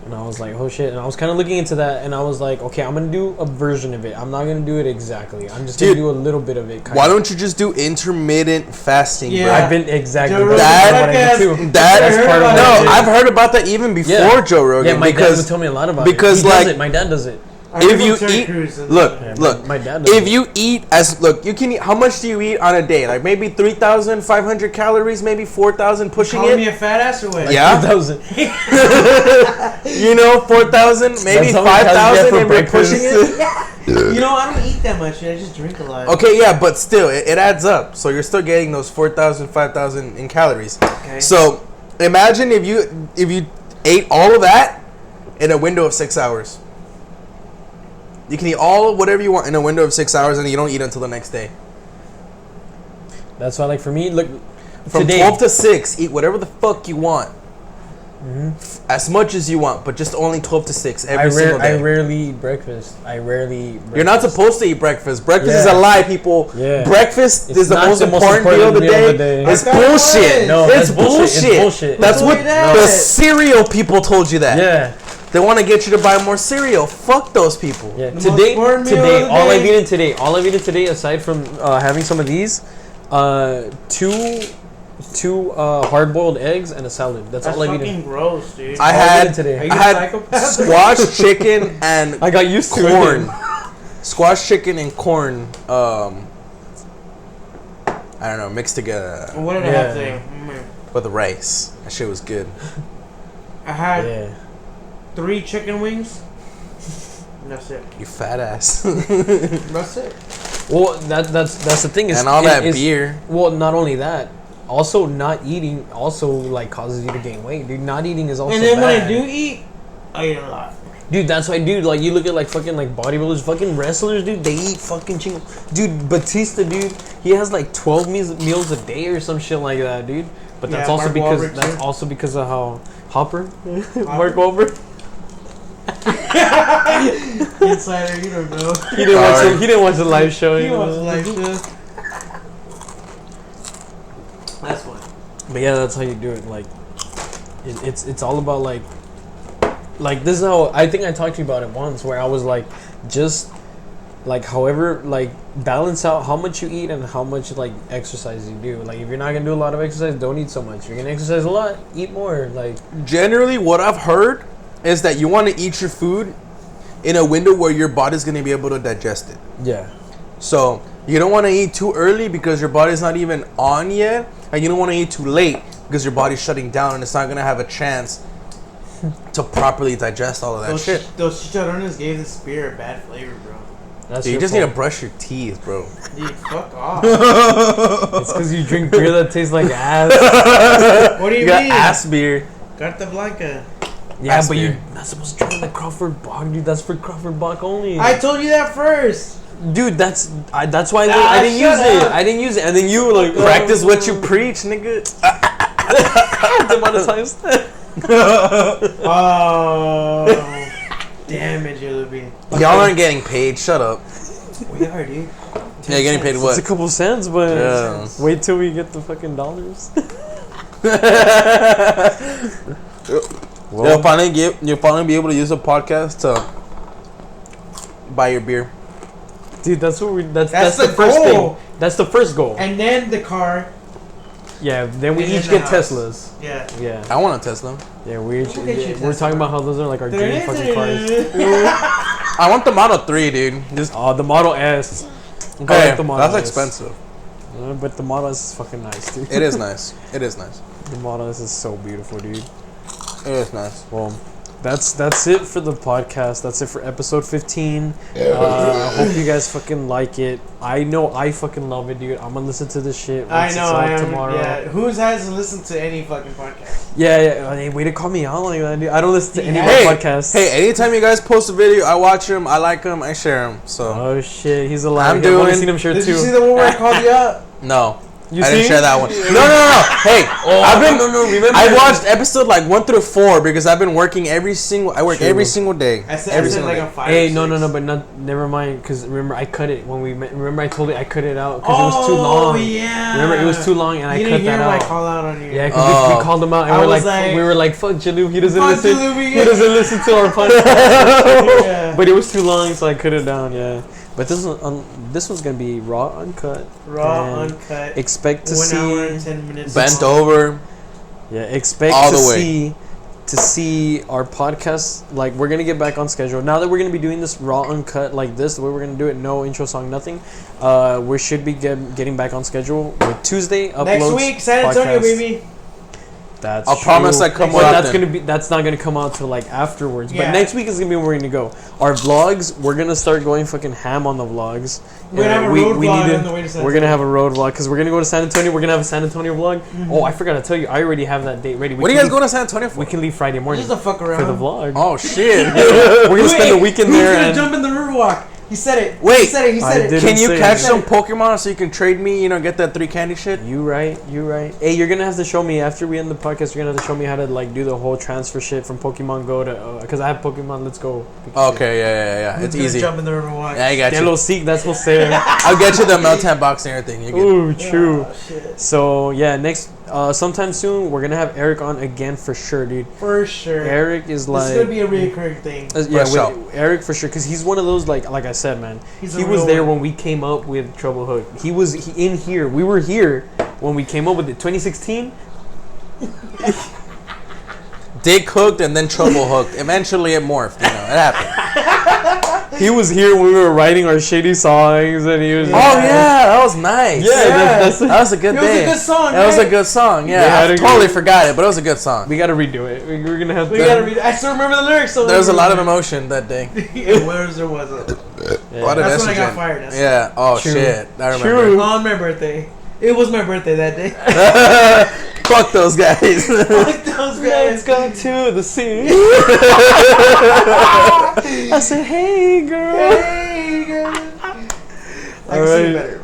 And I was like, oh shit, and I was kind of looking into that, and I was like, okay, I'm gonna do a version of it. I'm not gonna do it exactly. I'm just gonna do a little bit of it. Why don't you just do intermittent fasting, bro? I've been exactly I've heard about that even before Joe Rogan. Yeah, my dad would tell me a lot about it. Because my dad does it. If you eat, look, my dad does if you eat you can eat. How much do you eat on a day? Like maybe 3,500 calories, maybe 4,000 pushing calling it. me a fat ass or what? Yeah, 4,000. 4,000, maybe 5,000, and we're pushing it. You know, I don't eat that much. I just drink a lot. Okay, yeah, but still, it adds up. So you're still getting those 4,000, 5,000 in calories. Okay. So imagine if you ate all of that in a window of 6 hours. You can eat whatever you want in a window of 6 hours, and you don't eat until the next day. That's why, like, for me, look, from today, 12 to 6, eat whatever the fuck you want. As much as you want, but just only 12 to 6 every single day. I rarely eat breakfast. You're not supposed to eat breakfast. Breakfast is a lie, people. Yeah. Breakfast is the most important meal of the day. It's bullshit. No, it's bullshit. That's what the cereal people told you that. Yeah. They want to get you to buy more cereal. Fuck those people. Yeah. Today, all I've eaten today, aside from having some of these, two hard-boiled eggs and a salad. That's all I've eaten. Fucking gross, dude. I had squash chicken and I got used to corn. Squash chicken and corn. I don't know, mixed together. What did I have today? With the rice. That shit was good. I had 3 chicken wings. And that's it. You fat ass. That's it. Well, that's the thing is, and all that beer. Well, not only that, also not eating also like causes you to gain weight, dude. Not eating is also. And then bad. when I do eat, I eat a lot. Dude, that's why, dude. Like, you look at like fucking like bodybuilders, fucking wrestlers, dude. They eat fucking chingo. Dude, Batista, dude. He has like 12 meals a day or some shit like that, dude. But that's also because of how Hopper, Mark Wahlberg. Insider, you don't know. He didn't watch the live show. He watched the live show. That's one. But yeah, that's how you do it. Like, it's all about like this is how I think I talked to you about it once, where I was like, just like however like balance out how much you eat and how much like exercise you do. Like, if you're not gonna do a lot of exercise, don't eat so much. If you're gonna exercise a lot, eat more. Like, generally, what I've heard is that you want to eat your food in a window where your body's going to be able to digest it. Yeah. So you don't want to eat too early because your body's not even on yet, and you don't want to eat too late because your body's shutting down and it's not going to have a chance to properly digest all of that shit. Those chicharrones gave the spear a bad flavor, bro. Dude, you just need to brush your teeth, bro. Dude, fuck off. It's because you drink beer that tastes like ass. What do you got mean? ass beer. Carta Blanca. Yeah, ass but beer. you're not supposed to drink the Crawford Bock, dude. That's for Crawford Bock only. I told you that first. Dude, that's why I didn't use it. I didn't use it, and then you were like, practice what you preach, nigga. Demonetized. Oh, damn it, Jelly. Y'all aren't getting paid. Shut up. We are, dude. Yeah, getting paid what? It's a couple cents, but wait till we get the fucking dollars. You'll finally be able to use a podcast to buy your beer. Dude, that's what that's the first goal. thing. That's the first goal. And then the car. Yeah, then we And each then the get house. Teslas. Yeah. Yeah. I want a Tesla. Yeah, we each, We'll get you a we're Tesla, talking bro. about how those are like our dream fucking cars. I want the Model 3, dude. Just Oh, the Model S. okay, I like the Model that's S. expensive. But the Model S is fucking nice, dude. It is nice. It is nice. The Model S is so beautiful, dude. It is nice. Well, that's it for the podcast. That's it for episode 15. I hope you guys fucking like it. I know I fucking love it, dude. I'm gonna listen to this shit. I once know. it's out I am. tomorrow. Yeah. Who hasn't listened to any fucking podcast? Yeah. Hey, way to call me out like that, dude. I don't listen to any Yeah. more podcasts. Hey, anytime you guys post a video, I watch them, I like them, I share them. So Oh shit, he's alive. I'm I've only doing- seen him share Did too. you see the one where I called you out? no. You I see? didn't share that one. No. Hey, I've been. remember? I watched episode like 1 through 4 because I've been working every single. I work True. every single day. I said every like single a day. 5. Hey, or no, 6. but never mind. Because remember, I cut it when we met. Remember, I told you I cut it out because it was too long. Oh yeah. Remember, it was too long, and I You cut didn't that hear my out. call out on you. Yeah, because we Oh. called him out, and I we was like- were like, "Fuck Jalou, he doesn't Fuck listen. Jalou, He doesn't listen to our podcast." Yeah. But it was too long, so I cut it down. Yeah, but this one's gonna be raw, uncut. Raw, And uncut. Expect to 1 see. hour and 10 minutes. Bent long. over. Yeah, expect All to the way. see our podcast. Like, we're gonna get back on schedule now that we're gonna be doing this raw, uncut like this. The way we're gonna do it, no intro song, nothing. We should be getting back on schedule with Tuesday uploads. Next week, San Antonio, podcast. baby. That's I'll promise true. I come But out that's then. that's not gonna come out till like afterwards. Yeah. But next week is gonna be where we're gonna go. Our vlogs, we're gonna start going fucking ham on the vlogs. We're gonna have a road vlog on the way to San We're gonna have a road vlog because we're gonna go to San Antonio. We're gonna have a San Antonio vlog. Mm-hmm. Oh, I forgot to tell you, I already have that date ready. What are you guys going to San Antonio for? We can leave Friday morning Just a fuck around. for the vlog. Oh shit! We're gonna spend the weekend Who's there. gonna And jump in the Riverwalk? He said it. Wait. He said it. He I said it. did. Can you say catch it. some Pokemon so you can trade me? You know, get that 3 candy shit. You right. Hey, you're gonna have to show me after we end the podcast. You're gonna have to show me how to like do the whole transfer shit from Pokemon Go to because I have Pokemon Let's Go. Okay, yeah. Who's It's gonna easy. Jump in the Riverwalk. Yeah, I got Yellow you. Seek. That's what's there. I'll get you the Meltan box and everything. You good? Ooh, true. Oh, shit. So yeah, next sometime soon we're gonna have Eric on again for sure, dude. For sure. Eric is like This is gonna be a reoccurring thing. yeah, For sure. with Eric for sure because he's one of those like I said, man. He's a He was real there one. when we came up with Trouble Hook. He in here. We were here when we came up with it. 2016. Dick hooked and then trouble hooked. Eventually it morphed. You know, it happened. He was here when we were writing our shitty songs, and he was. Oh yeah, that was nice. Yeah, that's that was a good It was a day. good song, That was a right? good song. Yeah, Yeah, I I agree. totally forgot it, but it was a good song. We gotta redo it. We're gonna have We to. gotta read. I still remember the lyrics. So There was a lot of emotion that day. Where's there was it? Yeah. A lot of That's when I got estrogen. fired. That's Yeah. Oh True. shit. I remember. True. on my birthday. It was my birthday that day. Fuck those guys. Fuck those Let's guys. go to the sea. I said, "Hey, girl." Hey, guys. I All can sing right. better.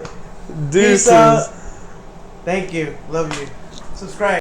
Deuces. Peace out. Thank you. Love you. Subscribe.